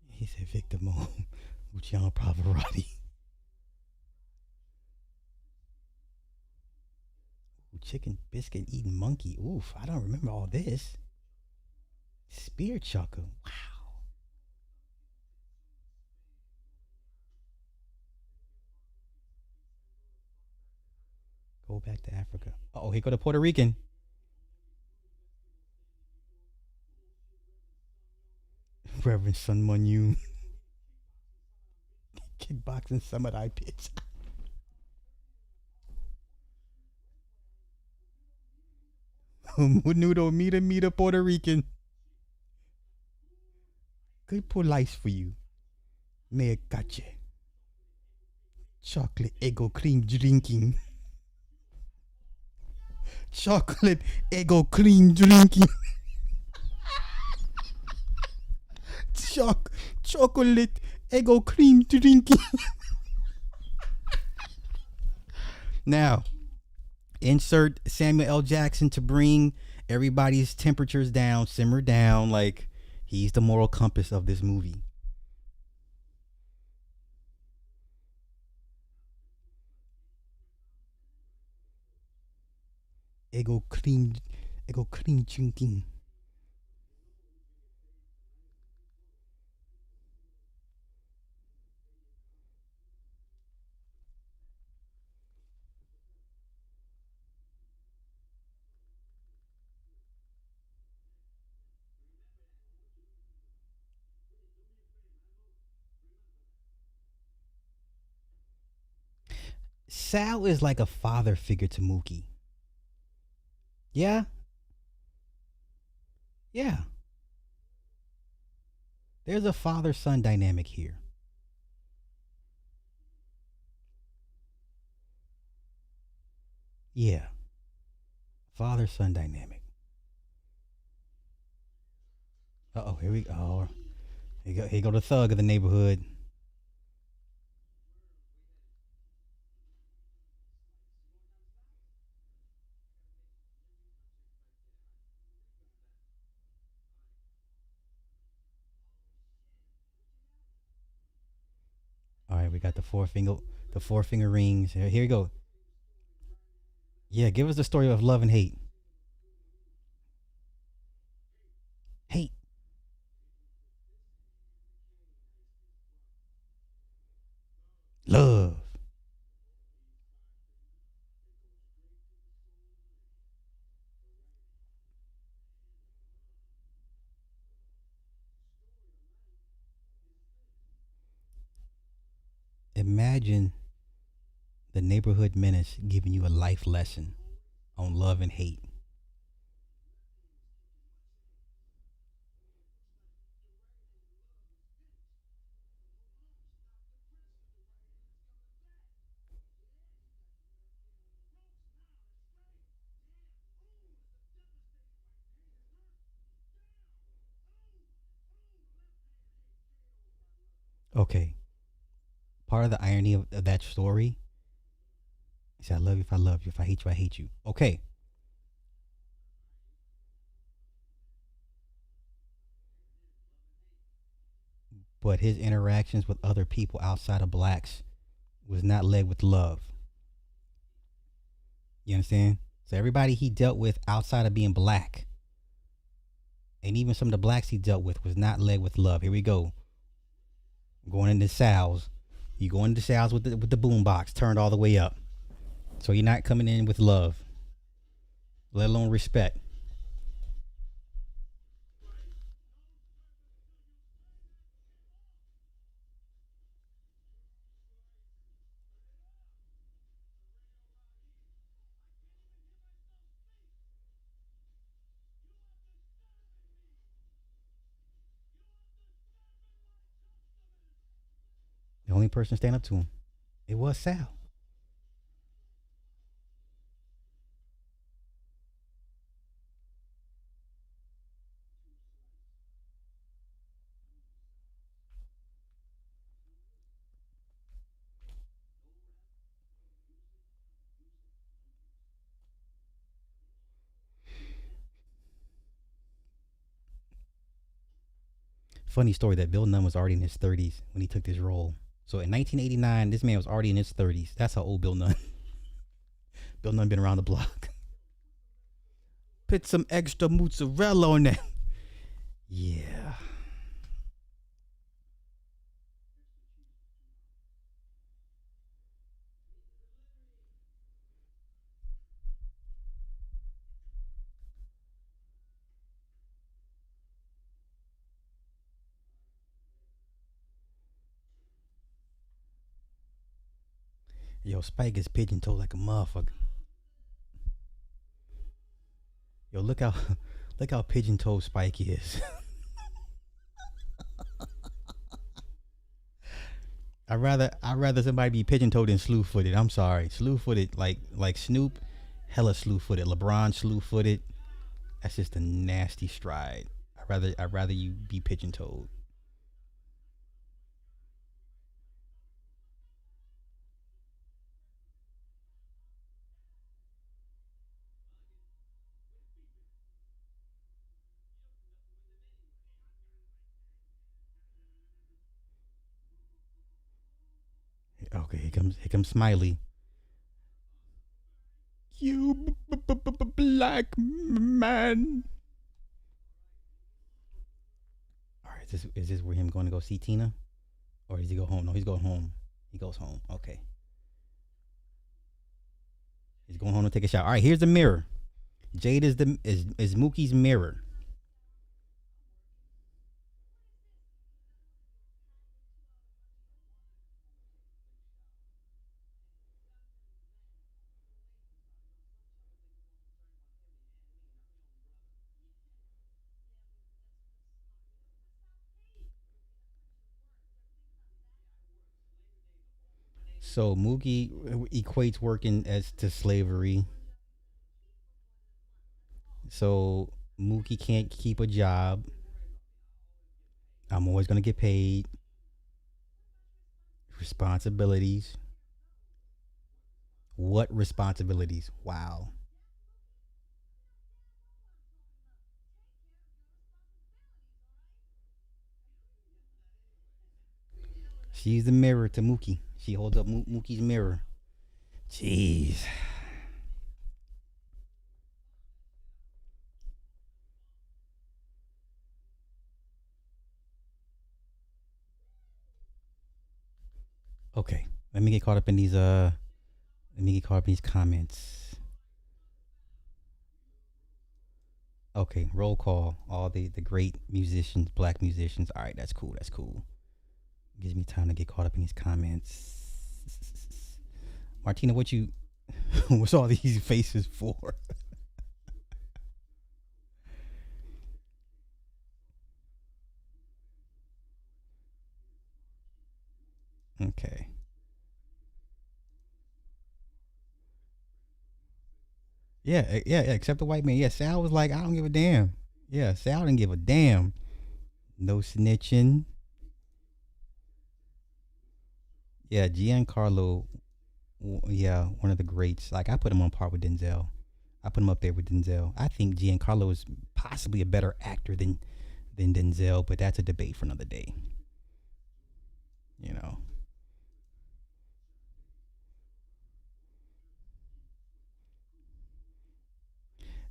He said Victor Mo, Luciano Pavarotti. Chicken biscuit eating monkey. Oof, I don't remember all this. Spear chucker. Wow. Go back to Africa. Oh, here go the Puerto Rican. Reverend Sun Mun Kickboxing samurai pits. Menudo mira Puerto Rican. Good police for you. Me cache. Chocolate ego cream drinking. Chocolate ego cream drinking. Chocolate ego cream drinking. Now, insert Samuel L. Jackson to bring everybody's temperatures down, simmer down. Like, he's the moral compass of this movie. Ego clean. Ego clean drinking. Sal is like a father figure to Mookie. Yeah, yeah. There's a father son dynamic here. Yeah, father son dynamic. Oh, here we go. Oh, here go the thug of the neighborhood. All right, we got the four finger rings. Here we go. Yeah, give us the story of love and hate. Hate, love. Imagine the neighborhood menace giving you a life lesson on love and hate. Okay, part of the irony of that story is I love you if I love you. If I hate you, I hate you. Okay, but his interactions with other people outside of blacks was not led with love. You understand? So everybody he dealt with outside of being black, and even some of the blacks he dealt with, was not led with love. Here we go. Going into Sal's. You go into Sal's with the boom box turned all the way up. So you're not coming in with love, let alone respect. The only person stand up to him, it was Sal. Funny story that Bill Nunn was already in his 30s when he took this role. So in 1989, this man was already in his 30s. That's how old Bill Nunn. Bill Nunn been around the block. Put some extra mozzarella on that. Yeah. Yo, Spike is pigeon toed like a motherfucker. Yo, look how look how pigeon toed Spike is. I'd rather somebody be pigeon toed than slew footed. I'm sorry, slew footed like Snoop, hella slew footed. LeBron slew footed. That's just a nasty stride. I'd rather you be pigeon toed. Okay, here comes Smiley. You black man. All right, is this where him going to go see Tina, or does he go home? No, he's going home. He goes home. Okay, he's going home to take a shower. All right, here's the mirror. Jade is Mookie's mirror. So Mookie equates working as to slavery. So Mookie can't keep a job. I'm always gonna get paid. Responsibilities. What responsibilities? Wow. She's the mirror to Mookie. She holds up Mookie's mirror. Jeez. Okay. Let me get caught up in these let me get caught up in these comments. Okay, roll call. All the great musicians, black musicians. All right, that's cool. That's cool. Gives me time to get caught up in these comments. Martina, what you what's all these faces for? Okay. Yeah, yeah, except the white man. Yeah, Sal was like, I don't give a damn. Yeah, Sal didn't give a damn. No snitching. Yeah, Giancarlo. Yeah, one of the greats. Like I put him on par with Denzel. I put him up there with Denzel. I think Giancarlo is possibly a better actor than Denzel, but that's a debate for another day. You know,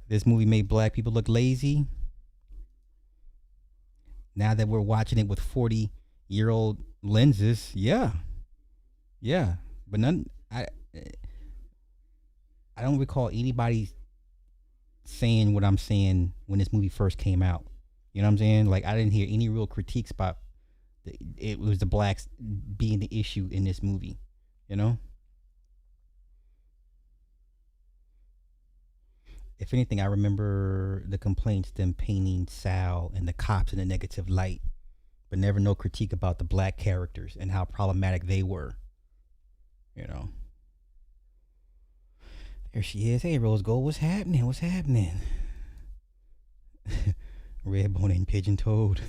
this movie made black people look lazy. Now that we're watching it with 40-year-old lenses, yeah, yeah, but none. I don't recall anybody saying what I'm saying when this movie first came out. You know what I'm saying? Like I didn't hear any real critiques about it was the blacks being the issue in this movie. You know, if anything, I remember the complaints them painting Sal and the cops in a negative light, but never no critique about the black characters and how problematic they were. You know, there she is. Hey, Rose Gold, what's happening? What's happening? Redbone and pigeon toed.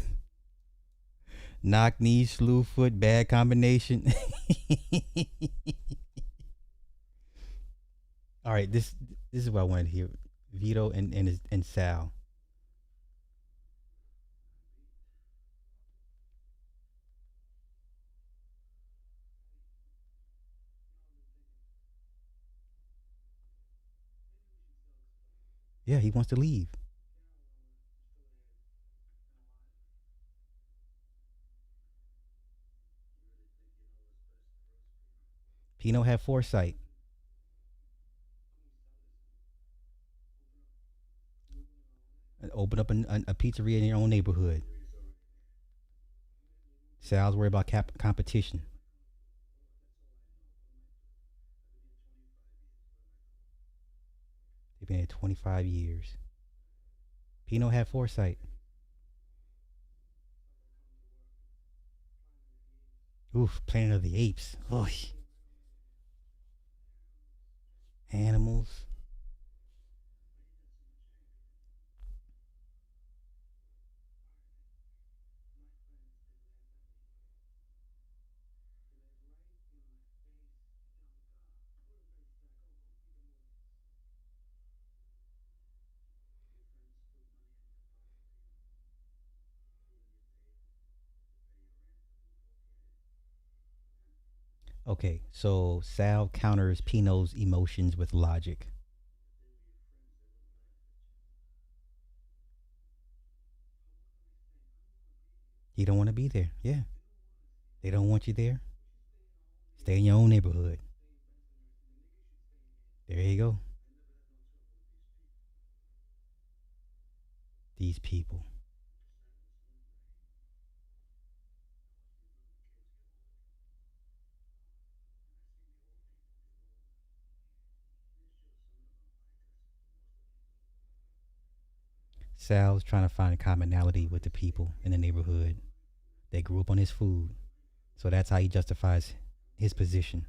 Knock knee, slew foot, bad combination. All right, this is what I wanted to hear. Vito and Sal. Yeah, he wants to leave. Pino had foresight. Open up a pizzeria in your own neighborhood. Sal's worried about competition. They've been here 25 years. Pino had foresight. Oof, Planet of the Apes. Oh, animals. Okay, so Sal counters Pino's emotions with logic. You don't want to be there. Yeah. They don't want you there. Stay in your own neighborhood. There you go. These people. Sal's trying to find a commonality with the people in the neighborhood. They grew up on his food. So that's how he justifies his position.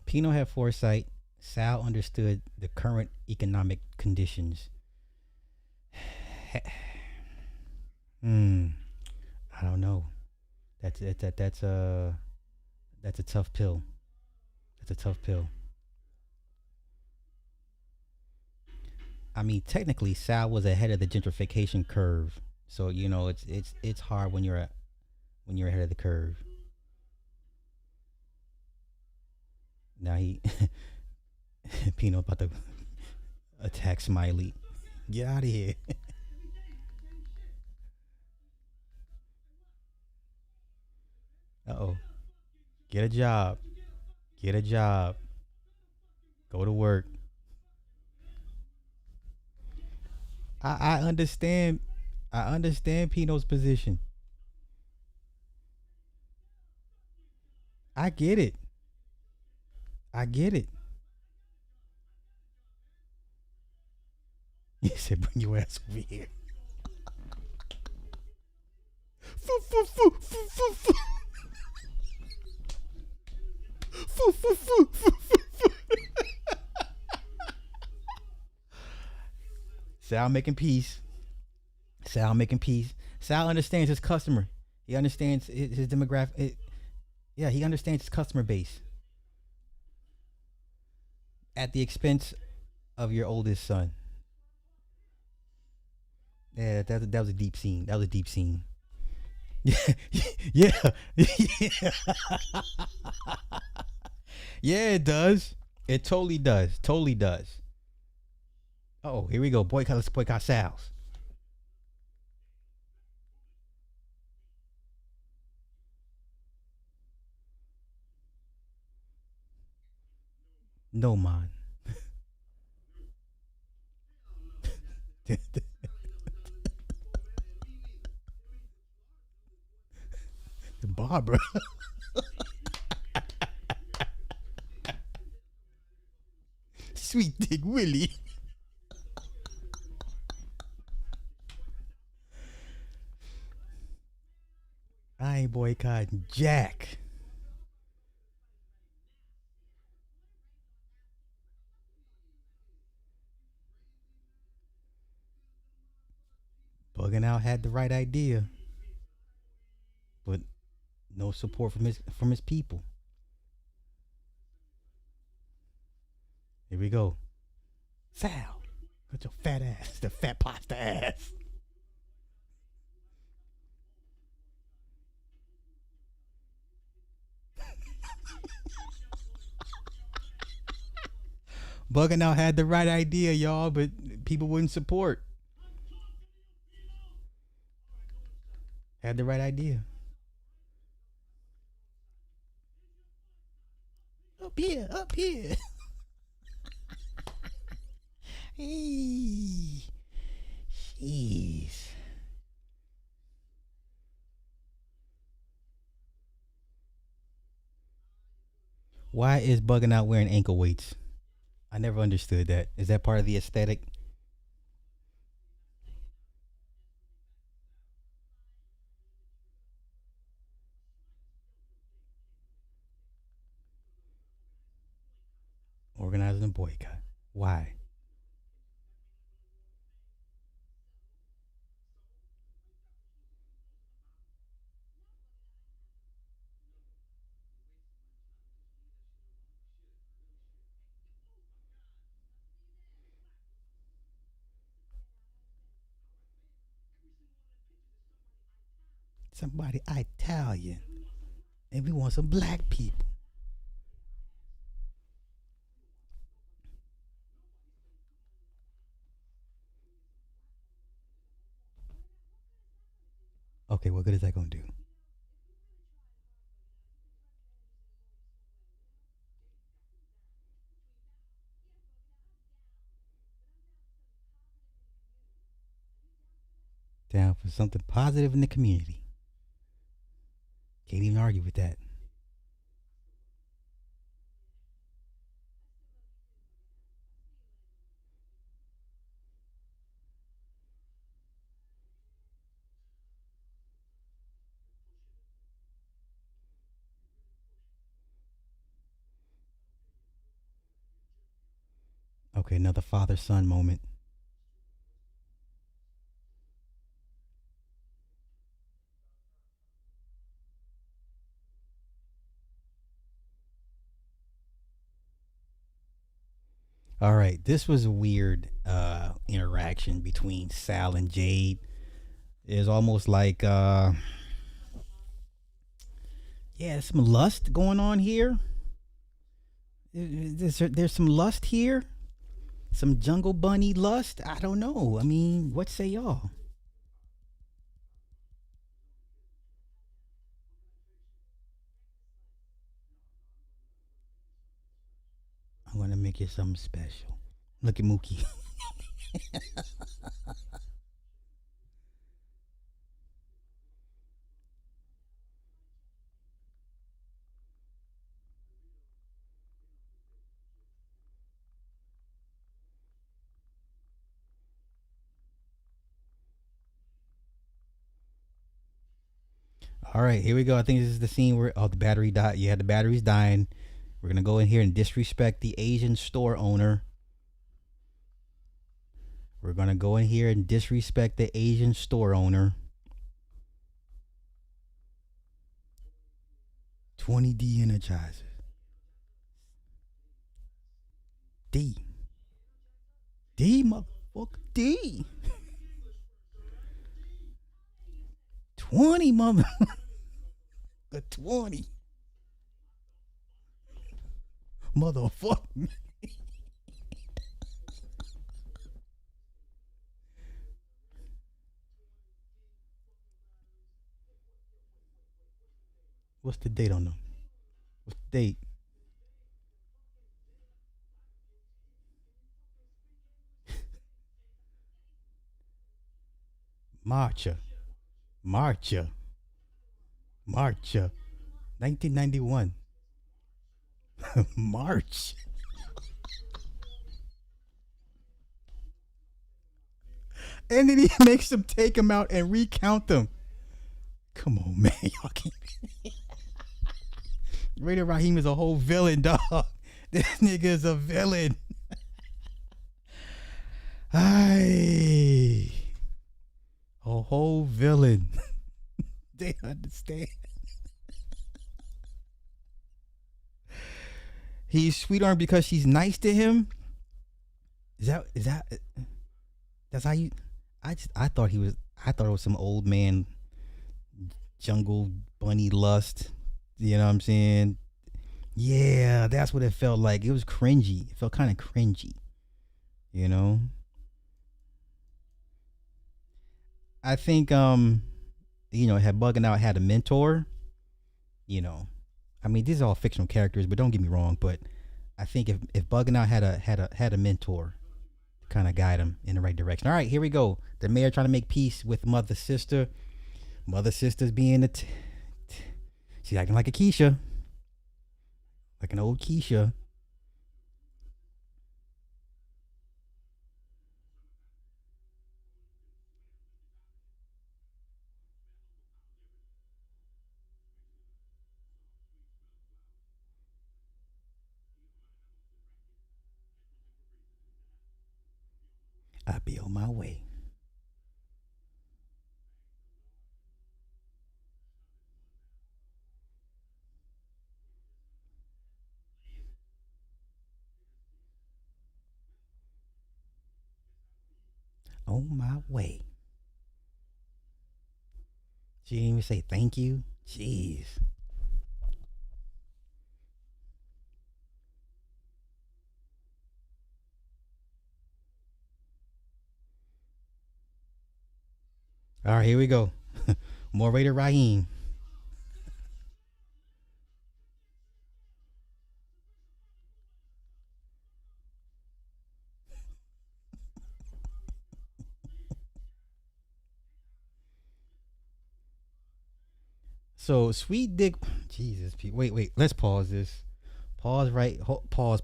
Pino had foresight. Sal understood the current economic conditions. Hmm. I don't know. That's a tough pill. That's a tough pill. I mean, technically, Sal was ahead of the gentrification curve. So it's hard when you're ahead of the curve. Now he Pino about to attack Smiley. Get out of here. Uh oh. Get a job. Get a job. Go to work. I understand. I understand Pino's position. I get it. I get it. He said, "Bring your ass over here." Foo, foo, foo, foo, foo, foo. Foo, foo, foo, foo, foo. Sal making peace. Sal making peace. Sal understands his customer. He understands his demographic. Yeah, he understands his customer base at the expense of your oldest son. Yeah, that was a deep scene. That was a deep scene. Yeah, yeah, yeah. It does. It totally does. Totally does. Oh, here we go. Boycott. Let's boycott Sal's. No man. The Barbara. Sweet Dick Willie. I ain't boycotting Jack. Bugging out had the right idea, but no support from his people. Here we go. Sal, with your fat ass, the fat pasta ass. Bugging out had the right idea, y'all, but people wouldn't support. Had the right idea. Up here, up here. Hey, jeez. Why is Bugging Out wearing ankle weights? I never understood that. Is that part of the aesthetic? Organizing a boycott. Why? somebody Italian, and we want some black people. Okay, what good is that gonna do? Down for something positive in the community. Can't even argue with that. Okay, another father son moment. All right, this was a weird interaction between Sal and Jade. It's almost like yeah, some lust going on here. There's some lust here. Some jungle bunny lust. I don't know. I mean, what say y'all? I'm gonna make it something special. Look at Mookie. All right, here we go. I think this is the scene where the battery died. Yeah, the battery's dying. We're gonna go in here and disrespect the Asian store owner. We're gonna go in here and disrespect the Asian store owner. 20D Energizer. D. D, motherfucker. D. 20, mother. 20. Motherfucker. What's the date on them? What's the date? Marcha. Marcha. Marcha. 1991. March. And then he makes them take them out and recount them. Come on, man. Y'all can't. Raider Raheem is a whole villain, dog. This nigga is a villain. Ay. A whole villain. They understand. He's sweet on her because she's nice to him. Is that that's how you I thought he was I thought it was some old man jungle bunny lust. You know what I'm saying? Yeah, that's what it felt like. It was cringy. It felt kind of cringy, you know? I think had Bugging Out had a mentor, you know. I mean, these are all fictional characters, but don't get me wrong, but I think if Bugging Out had a mentor to kind of guide him in the right direction. All right, here we go. The mayor trying to make peace with mother sister. Mother sister's being she's acting like a Keisha, like an old Keisha. I'll be on my way. On my way. She didn't even say thank you. Jeez. All right, here we go. More Raider Raheem. So Sweet Dick. Jesus, wait. Let's pause this. Pause right. Pause.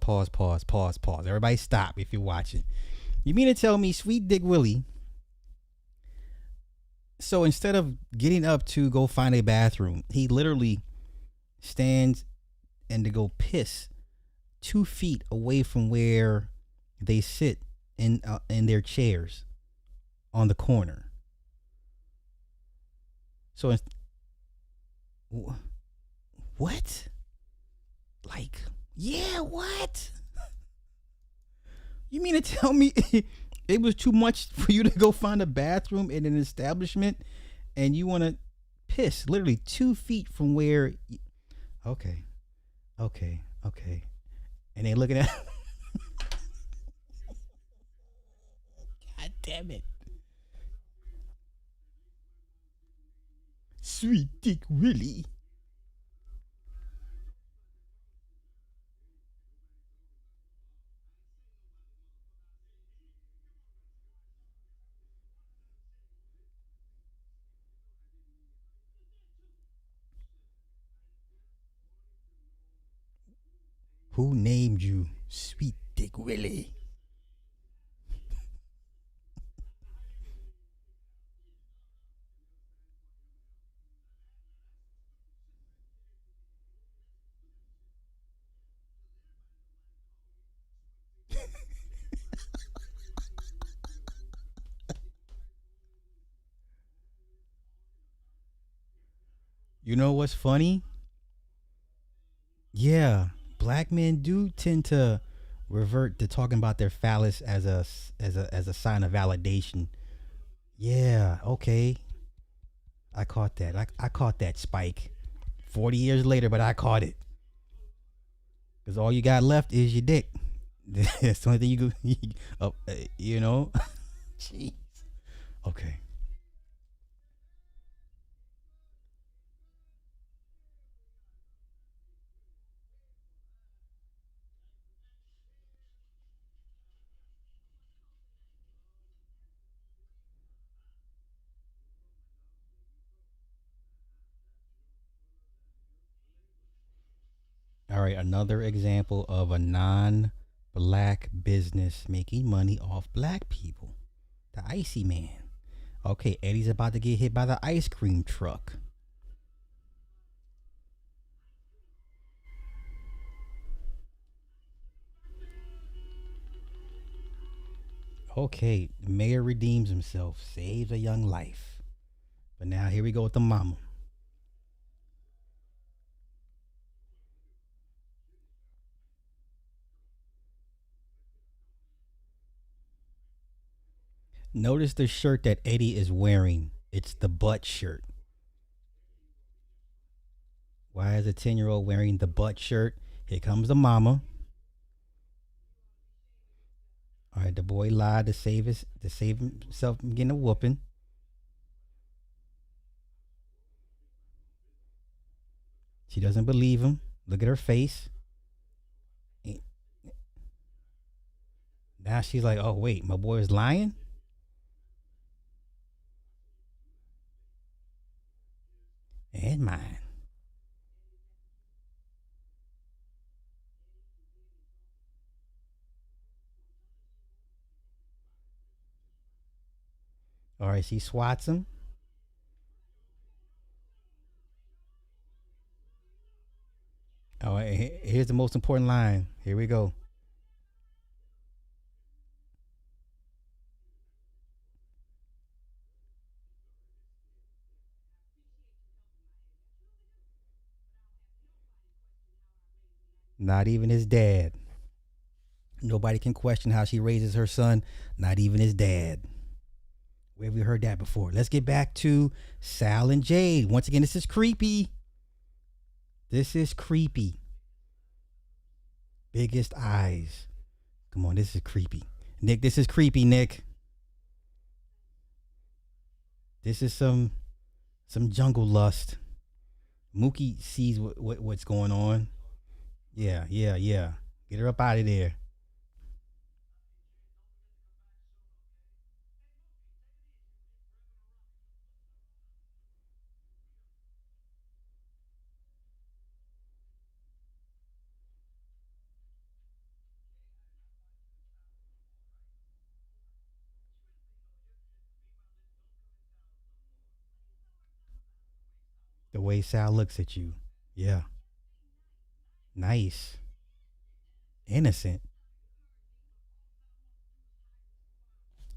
Everybody stop if you're watching. You mean to tell me Sweet Dick Willie? So instead of getting up to go find a bathroom, he literally stands and to go piss 2 feet away from where they sit in their chairs on the corner. So what? Like, yeah, what? You mean to tell me it was too much for you to go find a bathroom in an establishment and you want to piss literally 2 feet from where? Okay, okay. And they looking at. God damn it. Sweet Dick Willie. Who named you Sweet Dick Willie? You know what's funny? Yeah, black men do tend to revert to talking about their phallus as a sign of validation. Yeah, okay. I caught that. I caught that, Spike. 40 years later, but I caught it. Because all you got left is your dick. That's the only thing you could, you know? Jeez. Okay. All right. Another example of a non black business making money off black people. The Icy Man. Okay. Eddie's about to get hit by the ice cream truck. Okay. The mayor redeems himself, saves a young life. But now here we go with the mama. Notice the shirt that Eddie is wearing. It's the butt shirt. Why is a 10-year-old wearing the butt shirt? Here comes the mama. All right, the boy lied to save himself from getting a whooping. She doesn't believe him. Look at her face. Now she's like, "Oh wait, my boy is lying." And mine. All right, she swats him. All right, here's the most important line. Here we go. Not even his dad. Nobody can question how she raises her son. Not even his dad. Where have we heard that before? Let's get back to Sal and Jade. Once again, this is creepy. This is creepy. Biggest eyes. Come on, this is creepy. Nick, this is creepy, Nick. This is some jungle lust. Mookie sees what's going on. Yeah. Get her up out of there. The way Sal looks at you. Yeah. Nice. Innocent.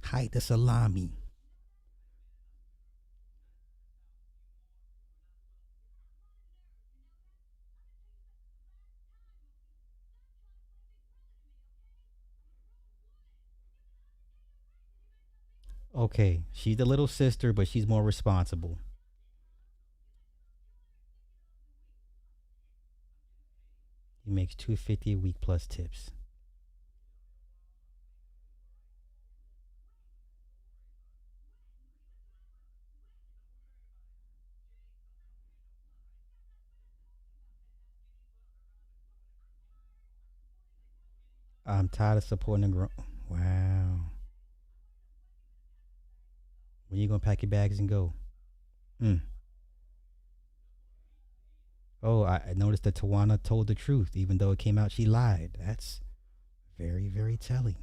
Hide the salami. Okay, she's the little sister, but she's more responsible. He makes $250 a week plus tips. I'm tired of supporting the Wow. When you gonna pack your bags and go? Mm. Oh, I noticed that Tawana told the truth, even though it came out she lied. That's very, very telling.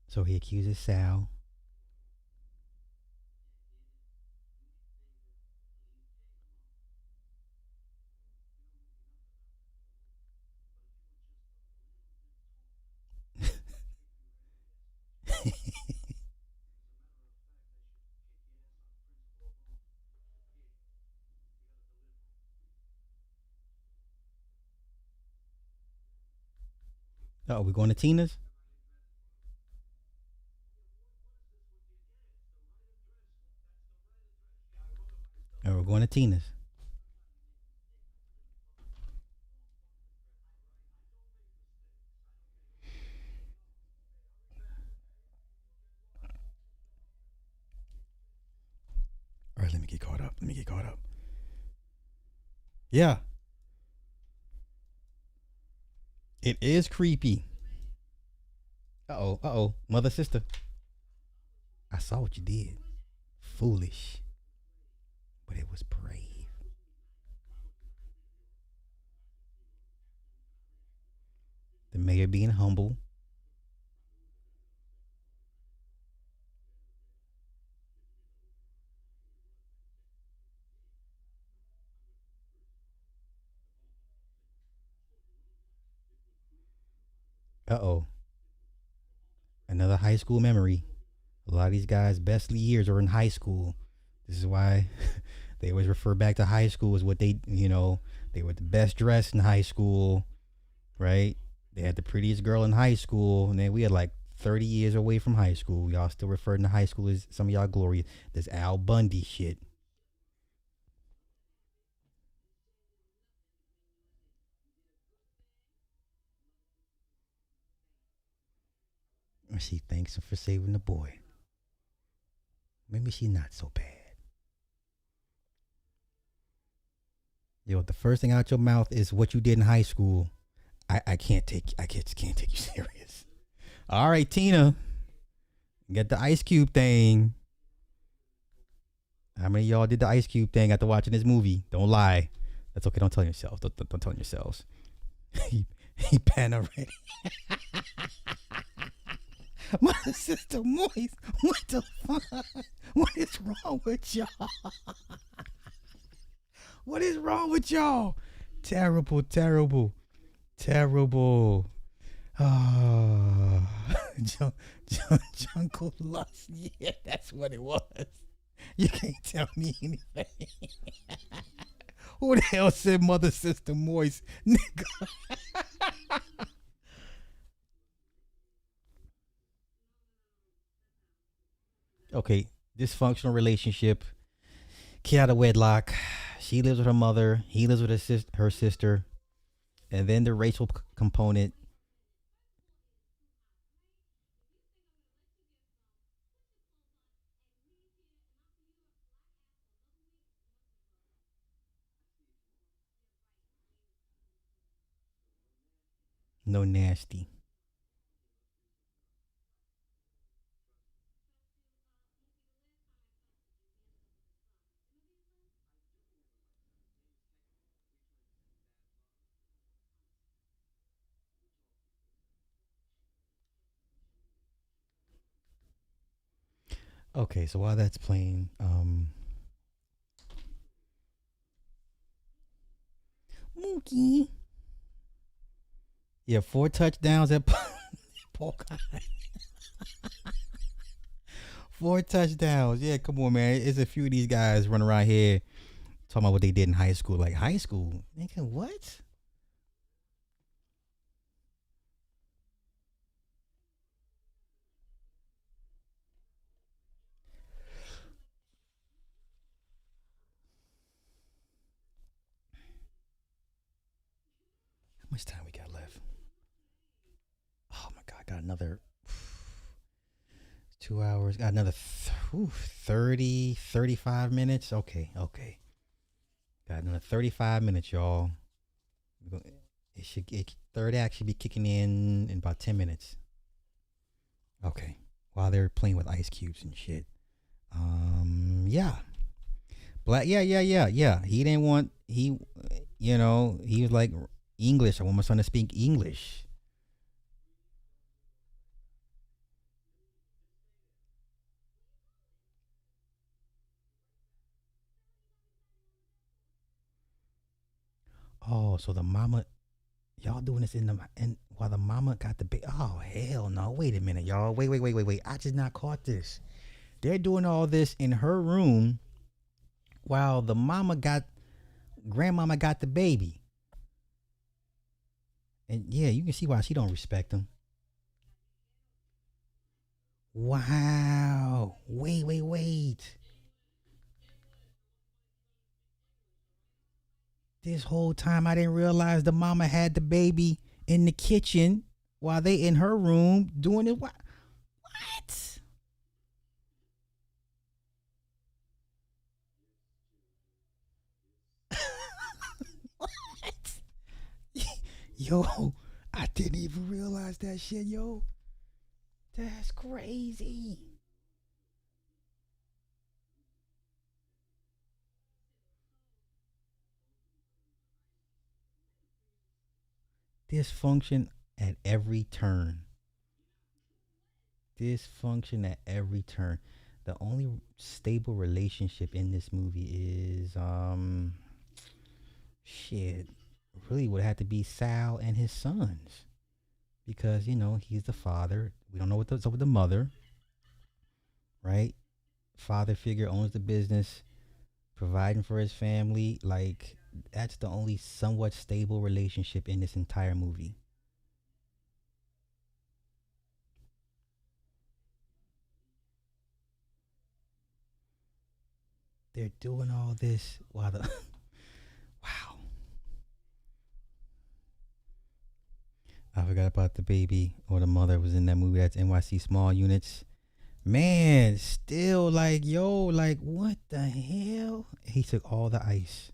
So he accuses Sal. Oh, we going to Tina's? Oh, we're going to Tina's. All right, let me get caught up. Let me get caught up. Yeah, it is creepy. Mother, sister. I saw what you did. Foolish, but it was brave. The mayor being humble. Uh oh. Another high school memory. A lot of these guys' best years are in high school. This is why they always refer back to high school as what they were the best dressed in high school, right? They had the prettiest girl in high school, and then we had like 30 years away from high school. Y'all still referring to high school as some of y'all glorious. This Al Bundy shit. She thanks him for saving the boy. Maybe she's not so bad. Yo, the first thing out your mouth is what you did in high school. I can't take you serious. All right, Tina, get the Ice Cube thing. How many of y'all did the Ice Cube thing after watching this movie? Don't lie. That's okay. Don't tell yourselves. Don't tell yourselves. he pan already. My sister Moist. What the fuck? What is wrong with y'all? What is wrong with y'all? Terrible, terrible, terrible. Oh, jungle lust. Yeah, that's what it was. You can't tell me anything. Who the hell said mother sister Moist? Nigga. Okay, dysfunctional relationship, kid out of wedlock. She lives with her mother. He lives with her sister, and then the racial component. No nasty. Okay, so while that's playing, Mookie. Yeah, 4 touchdowns at Polk. 4 touchdowns. Yeah, come on, man. It's a few of these guys running around here talking about what they did in high school. Like high school, nigga, what? How much time we got left? Oh my god, got another 2 hours. Got another 30, 35 minutes. Okay, okay. Got another 35 minutes, y'all. It should third act should be kicking in about 10 minutes. Okay. While they're playing with ice cubes and shit. Yeah. Black. Yeah, yeah, yeah, yeah. He didn't want he was like English. I want my son to speak English. Oh, so the mama, y'all doing this in the and while the mama got the baby. Oh hell no! Wait a minute, y'all. Wait, wait, wait, wait, wait. I just not caught this. They're doing all this in her room while the mama got grandmama got the baby. And yeah, you can see why she don't respect him. Wow. Wait, wait, wait. This whole time I didn't realize the mama had the baby in the kitchen while they in her room doing it. What? What? Yo, I didn't even realize that shit, yo. That's crazy. Dysfunction at every turn. Dysfunction at every turn. The only stable relationship in this movie is shit. Really would have to be Sal and his sons. Because, he's the father. We don't know what's up with the mother, right? Father figure owns the business, providing for his family. Like, that's the only somewhat stable relationship in this entire movie. They're doing all this while the wow. I forgot about the baby or the mother was in that movie. That's NYC Small Units. Man, still like yo, like what the hell? He took all the ice.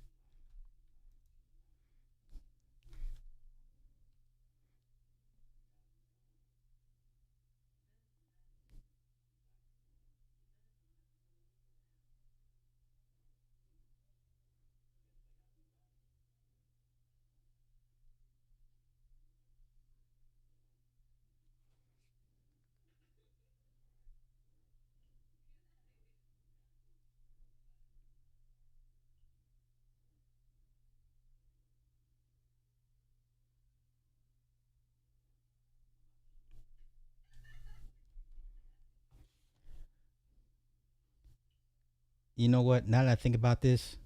You know what? Now that I think about this,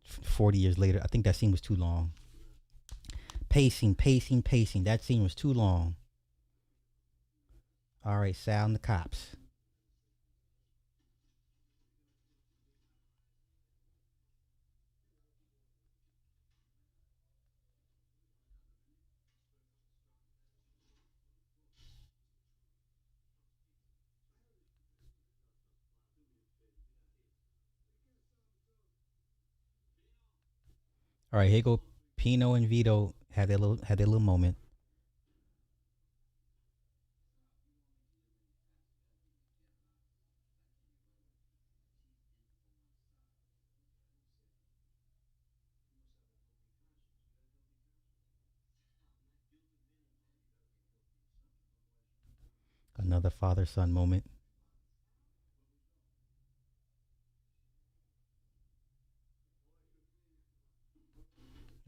40 years later, I think that scene was too long. Pacing, pacing, pacing. That scene was too long. All right, Sal and the cops. All right, here go Pino and Vito had their little moment. Another father son moment.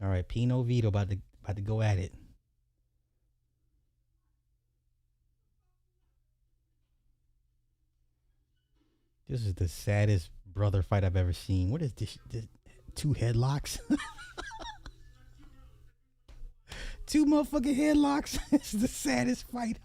All right, Pino Vito about to go at it. This is the saddest brother fight I've ever seen. What is this two headlocks? Two motherfucking headlocks. It's the saddest fight.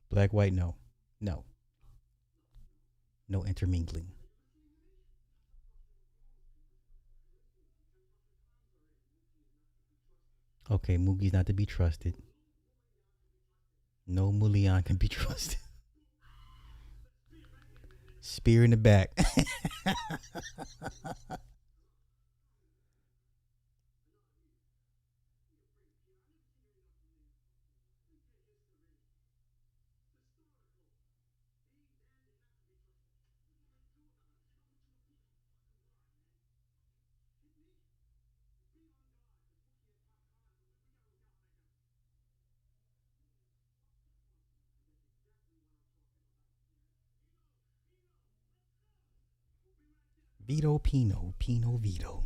Black, white, no. No. No intermingling. Okay, Moogie's not to be trusted. No Mulian can be trusted. Spear in the back. Vito Pino. Pino Vito.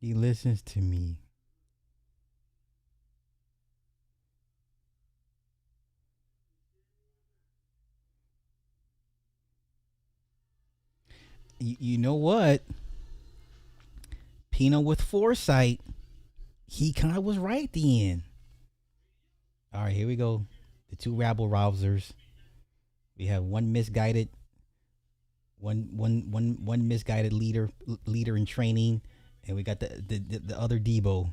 He listens to me. You know what? Pino with foresight. He kind of was right at the end. All right, here we go. The two rabble rousers. We have one misguided, one misguided leader in training, and we got the other Debo.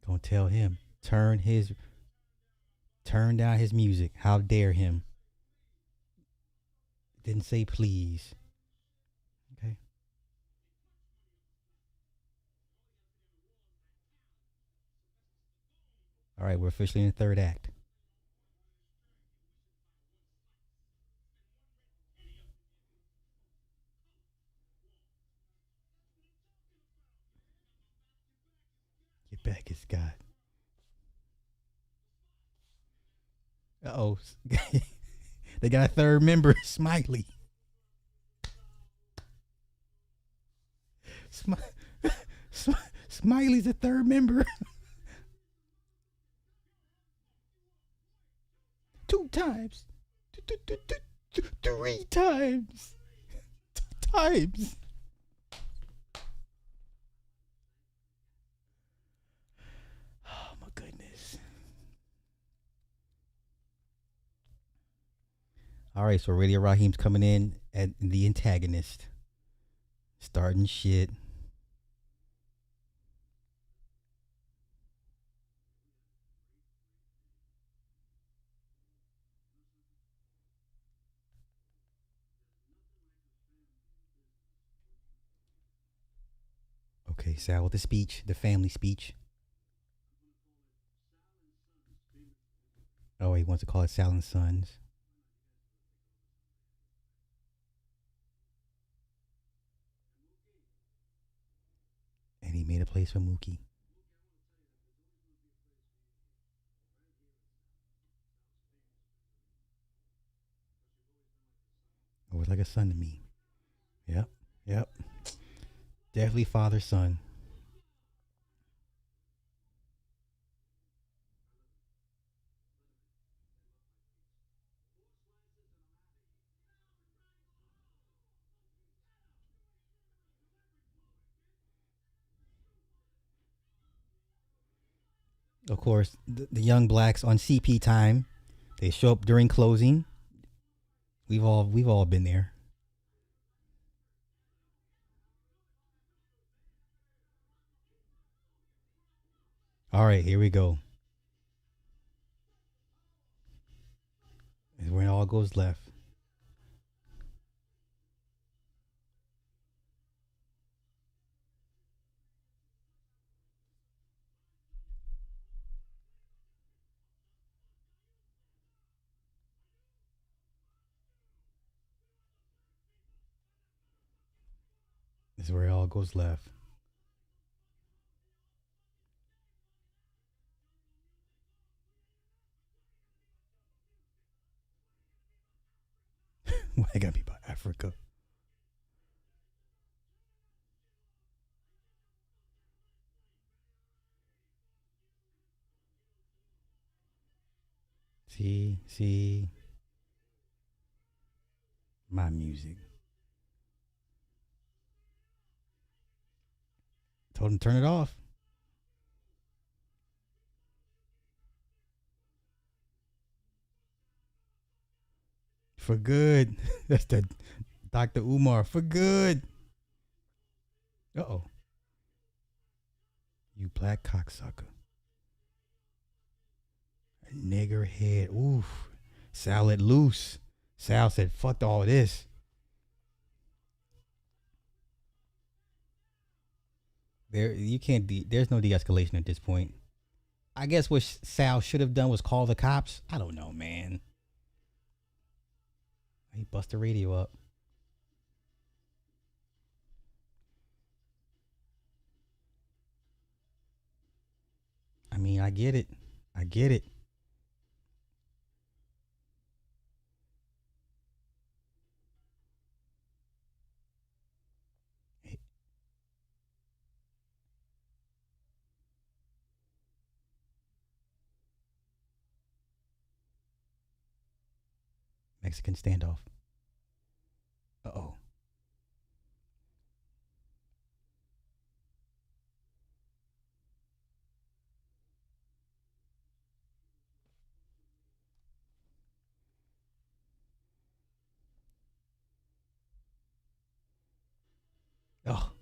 Gonna tell him turn down his music. How dare him? Didn't say please. Okay. All right, we're officially in the third act. Get back, it's God. Uh oh. They got a third member, Smiley. Smi- Smiley's a third member. Two times. Three times. Times. Oh my goodness. All right, so Radio Raheem's coming in at the antagonist. Starting shit. Okay, Sal with the speech, the family speech. Oh, he wants to call it Sal and Sons. And he made a place for Mookie. Always like a son to me. Yep. Yep. Definitely father son. Of course, the young blacks on CP time. They show up during closing. We've all been there. All right, here we go. This is where it all goes left. This is where it all goes left. Why I gotta be about Africa? See, my music. Told him to turn it off for good. That's the Dr. Umar for good. Uh oh, you black cocksucker, nigger head. Oof. Sal let loose. Sal said, "Fuck all this." There, you can't. There's no de-escalation at this point. I guess what Sal should have done was call the cops. I don't know, man. He bust the radio up. I mean, I get it. I get it. Mexican standoff. Uh oh. Oh,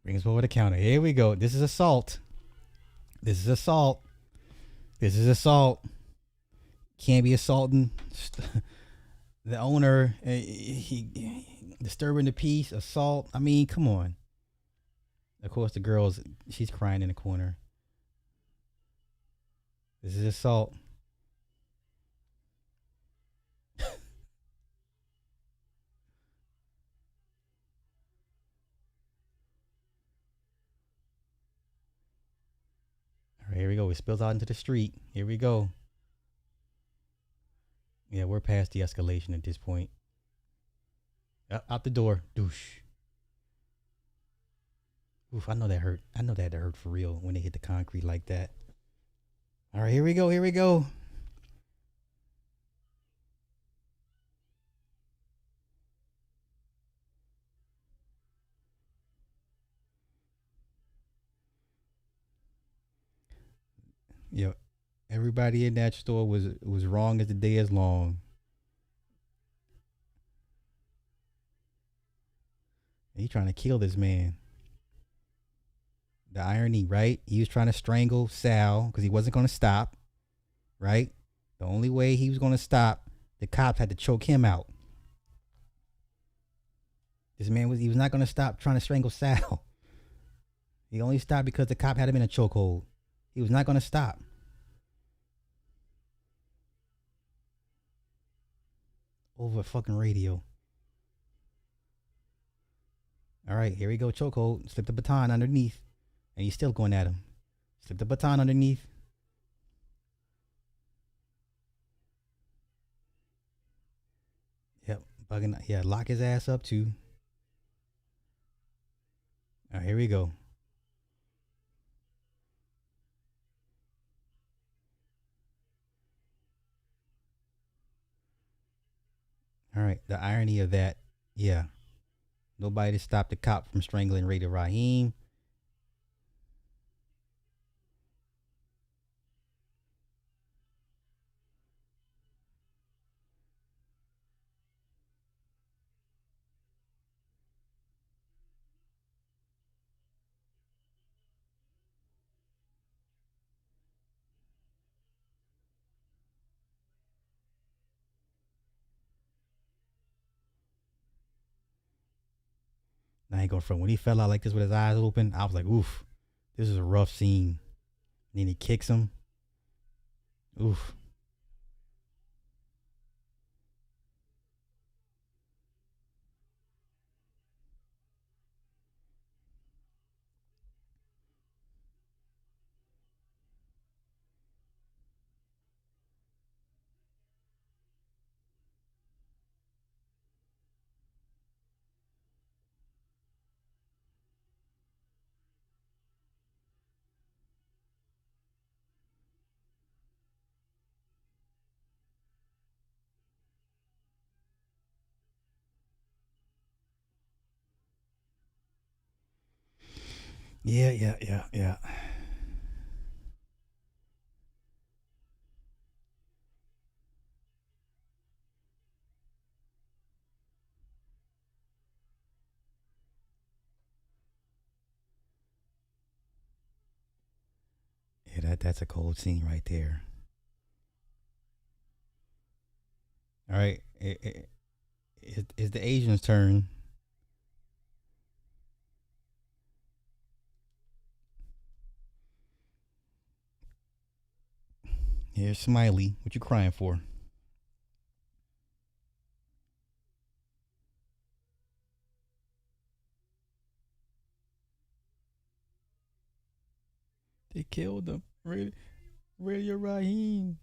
bring us over the counter. Here we go. This is assault. This is assault. This is assault. Can't be assaulting the owner. He disturbing the peace. Assault. I mean, come on. Of course, the girl's she's crying in the corner. This is assault. All right, here we go. It spills out into the street. Here we go. Yeah, we're past the escalation at this point. Out the door. Douche. Oof, I know that hurt. I know that hurt for real when they hit the concrete like that. All right, here we go. Here we go. Yeah, everybody in that store was wrong as the day is long. He trying to kill this man. The irony, right? He was trying to strangle Sal because he wasn't going to stop, right? The only way he was going to stop, the cops had to choke him out. This man he was not going to stop trying to strangle Sal. He only stopped because the cop had him in a chokehold. He was not going to stop. Over fucking radio. All right, here we go. Chokehold. Slip the baton underneath. And he's still going at him. Slip the baton underneath. Yep. Bugging. Yeah, lock his ass up too. All right, here we go. All right, the irony of that, yeah. Nobody to stop the cop from strangling Raider Raheem. I ain't going front. When he fell out like this with his eyes open, I was like, oof, this is a rough scene. And then he kicks him. Oof. Yeah. Yeah, that's a cold scene right there. All right, it's the Asian's turn. Here's Smiley. What you crying for? They killed him. Radio Raheem.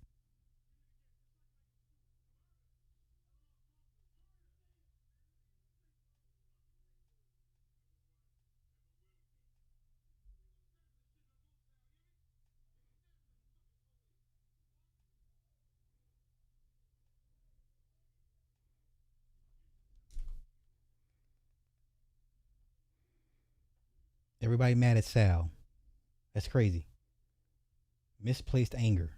Everybody mad at Sal. That's crazy. Misplaced anger.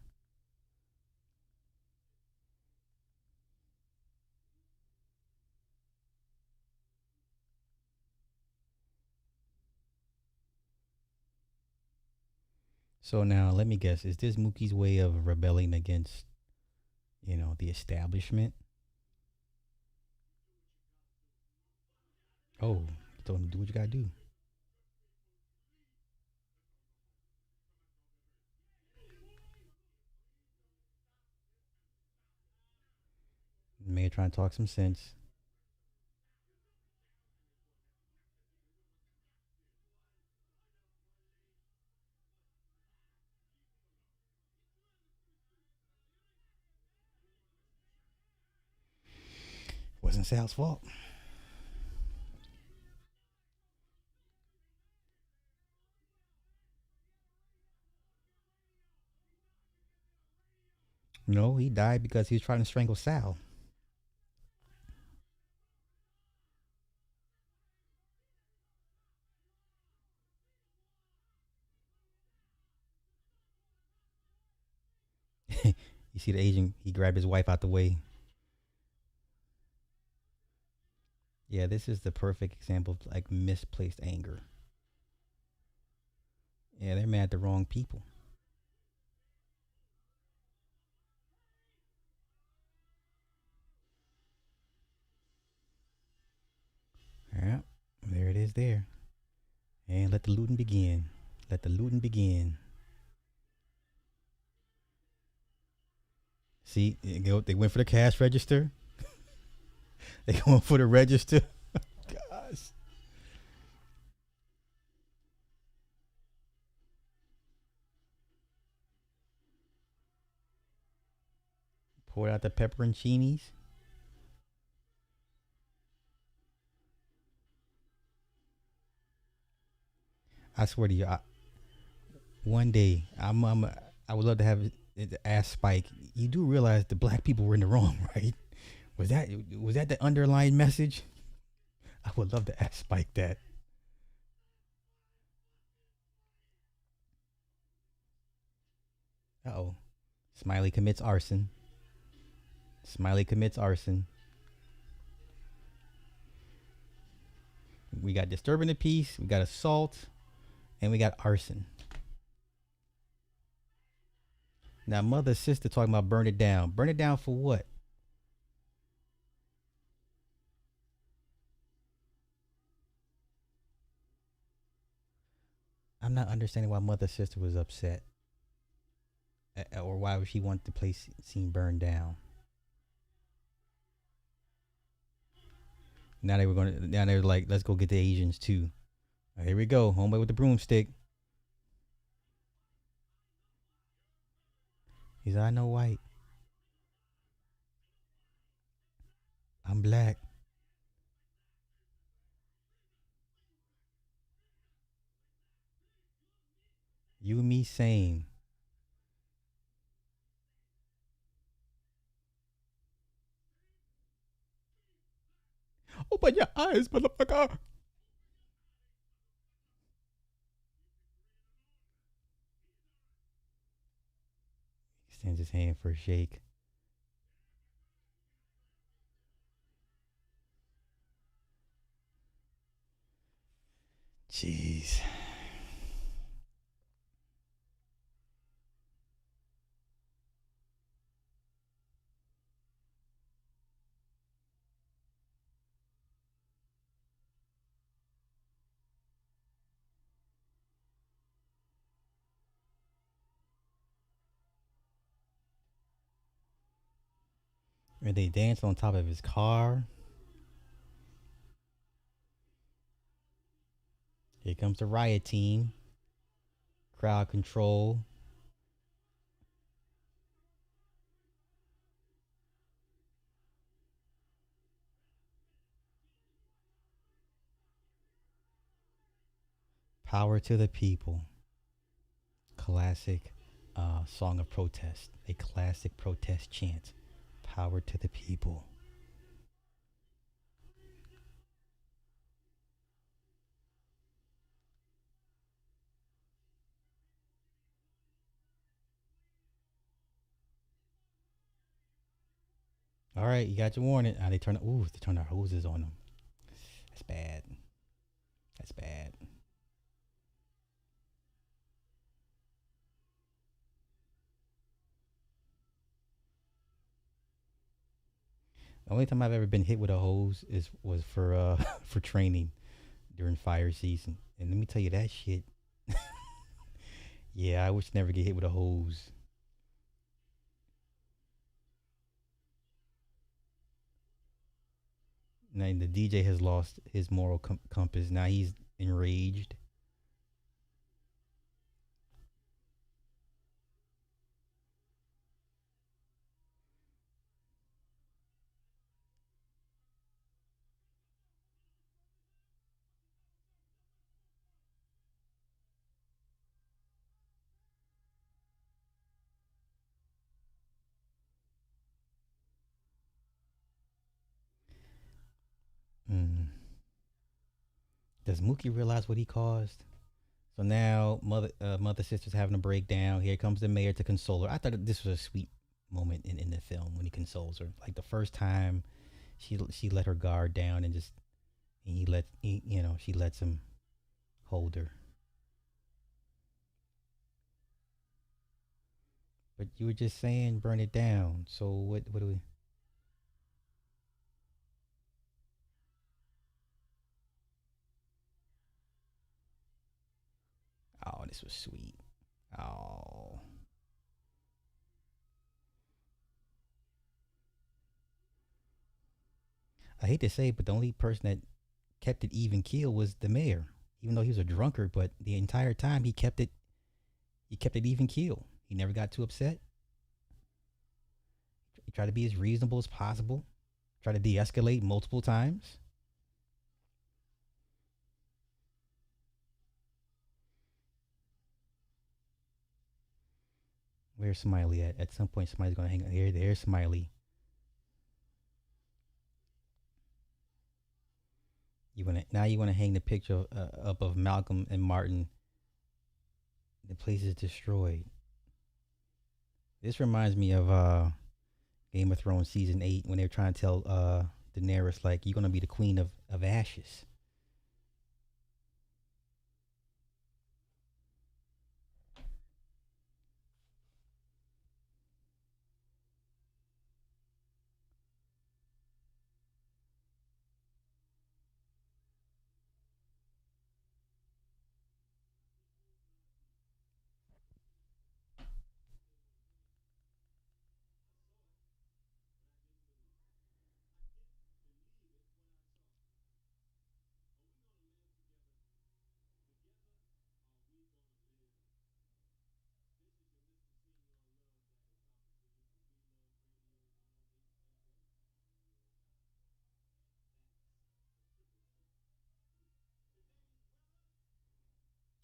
So now let me guess. Is this Mookie's way of rebelling against, the establishment? Oh, told him do what you gotta do. Mayor trying to talk some sense. Wasn't Sal's fault. No, he died because he was trying to strangle Sal. You see the Asian, he grabbed his wife out the way. Yeah, this is the perfect example of like misplaced anger. Yeah, they're mad at the wrong people. Yeah, there it is there. And let the looting begin. Let the looting begin. See, they went for the cash register. They going for the register. Gosh. Poured out the pepperoncinis. I swear to you, one day I would love to have it ask Spike. You do realize the black people were in the wrong, right? Was that the underlying message? I would love to ask Spike that. Uh oh. Smiley commits arson. Smiley commits arson. We got disturbing the peace, we got assault, and we got arson. Now, mother sister talking about burn it down. Burn it down for what? I'm not understanding why mother sister was upset, or why would she want the place scene burned down. Now they were going. Now they're like, let's go get the Asians too. Here we go, homeboy with the broomstick. He's I know white. I'm black. You and me same. Open your eyes, motherfucker. He extends his hand for a shake. Jeez. And they dance on top of his car. Here comes the riot team. Crowd control. Power to the people. Classic song of protest. A classic protest chant. Power to the people. All right, you got your warning. They turn their hoses on them. That's bad. That's bad. The only time I've ever been hit with a hose was for for training during fire season. And let me tell you that shit. Yeah, I wish to never get hit with a hose. Now the DJ has lost his moral compass. Now he's enraged. Mm. Does Mookie realize what he caused? So now mother sister's having a breakdown. Here comes the mayor to console her. I thought this was a sweet moment in the film when he consoles her. Like the first time she let her guard down and just and she lets him hold her. But you were just saying burn it down. So what do we? Oh, this was sweet. Oh, I hate to say it, but the only person that kept it even keel was the mayor. Even though he was a drunkard, but the entire time he kept it even keel. He never got too upset. He tried to be as reasonable as possible. Tried to de-escalate multiple times. Where's Smiley at? At some point, somebody's gonna hang. Here, there's Smiley. You wanna hang the picture up of Malcolm and Martin. The place is destroyed. This reminds me of Game of Thrones season 8 when they're trying to tell Daenerys like you're gonna be the queen of ashes.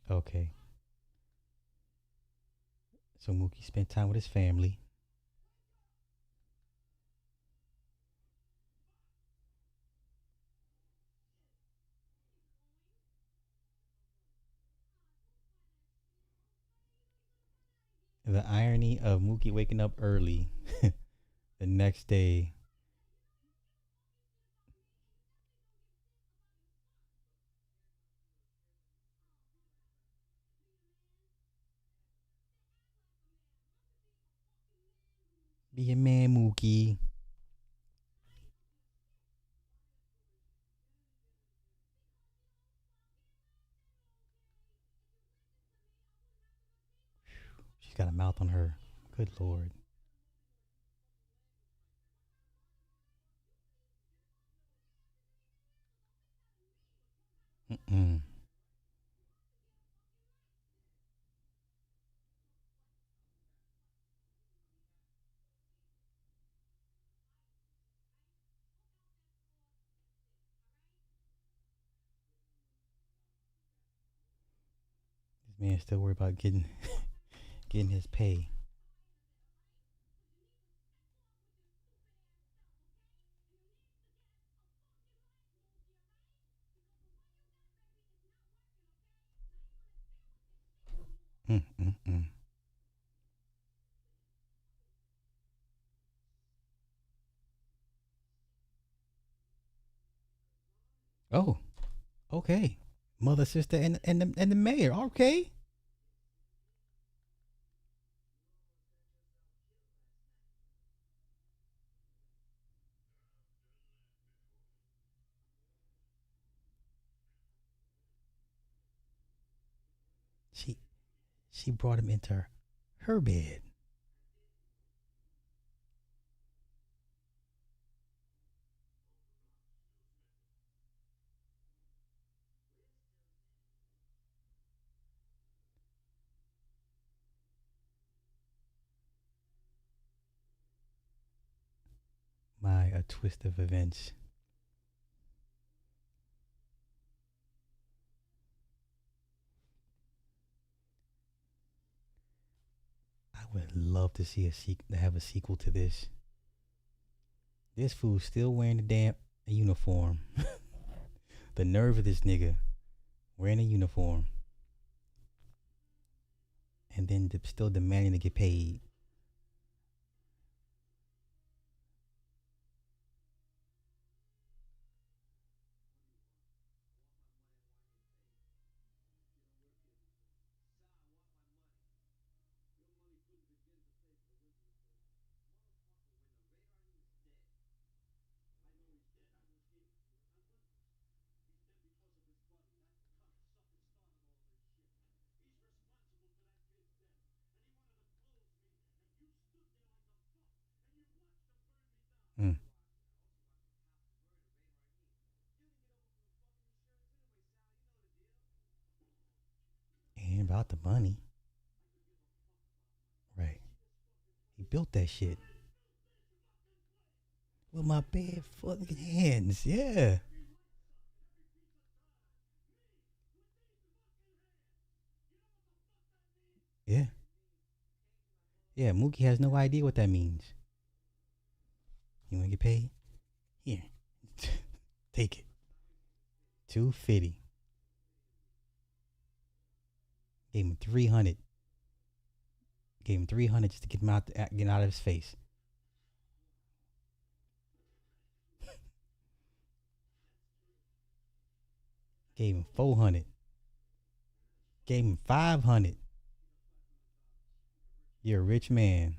Okay, so Mookie spent time with his family. The irony of Mookie waking up early the next day. Be a man, Mookie. She's got a mouth on her. Good lord. Mm-mm. This man's still worried about getting his pay. Mm-mm-mm. Oh, okay. Mother, sister, and the mayor. Okay. She she brought him into her bed. My a twist of events. I would love to see to have a sequel to this. This fool's still wearing the damn uniform. The nerve of this nigga wearing a uniform and then still demanding to get paid. Mm. Ain't about the money. Right. He built that shit with my bare fucking hands. Yeah. Yeah. Yeah, Mookie has no idea what that means. You want to get paid? Here, take it. 250. Gave him 300. Gave him 300 just to get him out, get out of his face. Gave him 400. Gave him 500. You're a rich man.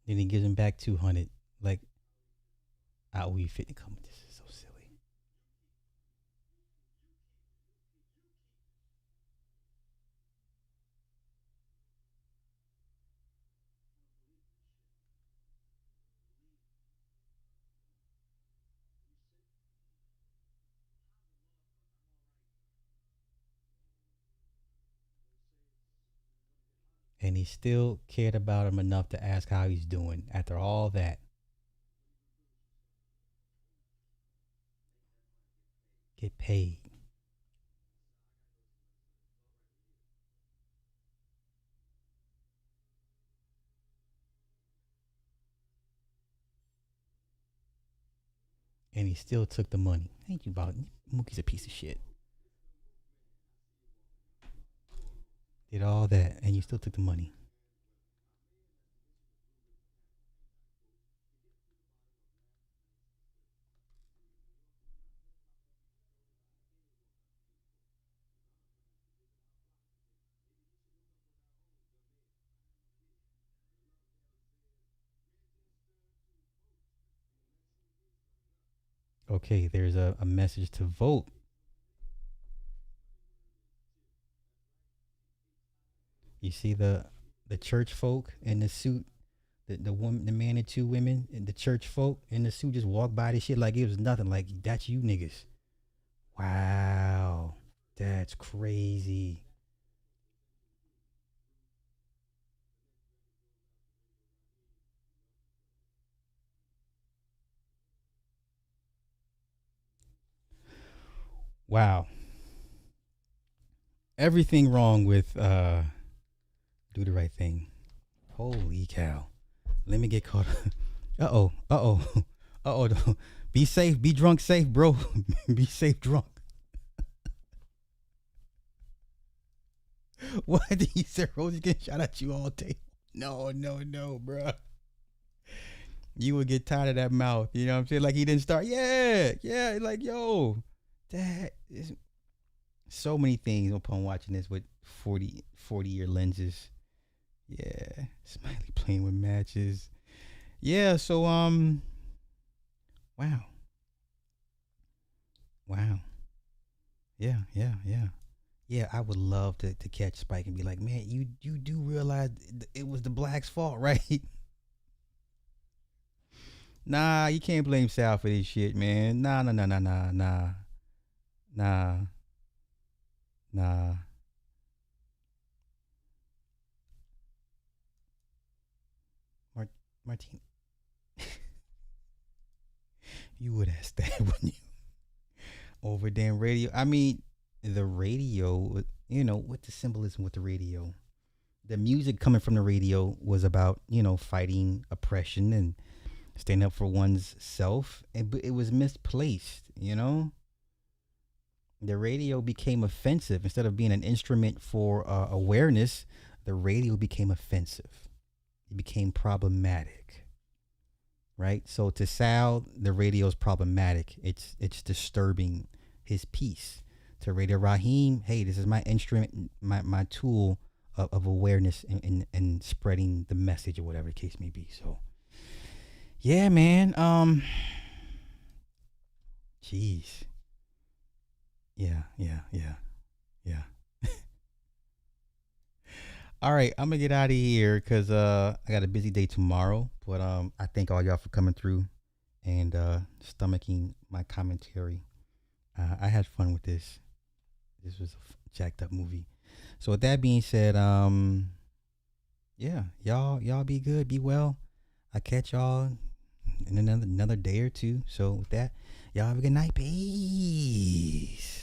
Then he gives him back 200. Like, I owe you 50. Come, this is so silly. And he still cared about him enough to ask how he's doing after all that. Get paid. And he still took the money. Ain't you about Mookie's a piece of shit. Did all that, and you still took the money. Okay, there's a message to vote. You see the church folk in the suit, the woman, the man and two women, and the church folk in the suit just walk by this shit like it was nothing. Like that's you niggas. Wow, that's crazy. Wow, everything wrong with do the right thing. Holy cow. Let me get caught. Uh oh. Uh oh. Uh oh. Be safe. Be drunk safe, bro. Be safe drunk. What did he say? Rosie getting shot at you all day. No, no, no, bro. You would get tired of that mouth. You know what I'm saying? Like he didn't start. Yeah. Yeah. Like, yo. That is so many things upon watching this with 40-year lenses. Yeah. Smiley playing with matches. Yeah, so wow. Wow. Yeah, yeah, yeah. Yeah, I would love to catch Spike and be like, man, you do realize it was the blacks' fault, right? Nah, you can't blame Sal for this shit, man. Nah, nah, nah, nah, nah, nah, nah, nah. Mart- Martin, you would ask that, wouldn't you? Over damn radio. I mean, the radio, what the symbolism with the radio. The music coming from the radio was about, fighting oppression and standing up for one's self. But it was misplaced. The radio became offensive. Instead of being an instrument for awareness, the radio became offensive. It became problematic, right? So to Sal, the radio is problematic. It's disturbing his peace. To Radio Raheem, hey, this is my instrument, my tool of awareness and spreading the message or whatever the case may be. So yeah, man. Jeez. Yeah, yeah, yeah, yeah. All right, I'm gonna get out of here because I got a busy day tomorrow. But I thank all y'all for coming through and stomaching my commentary. I had fun with this. This was a jacked up movie. So with that being said, yeah, y'all be good, be well. I catch y'all in another day or two. So with that, y'all have a good night. Peace.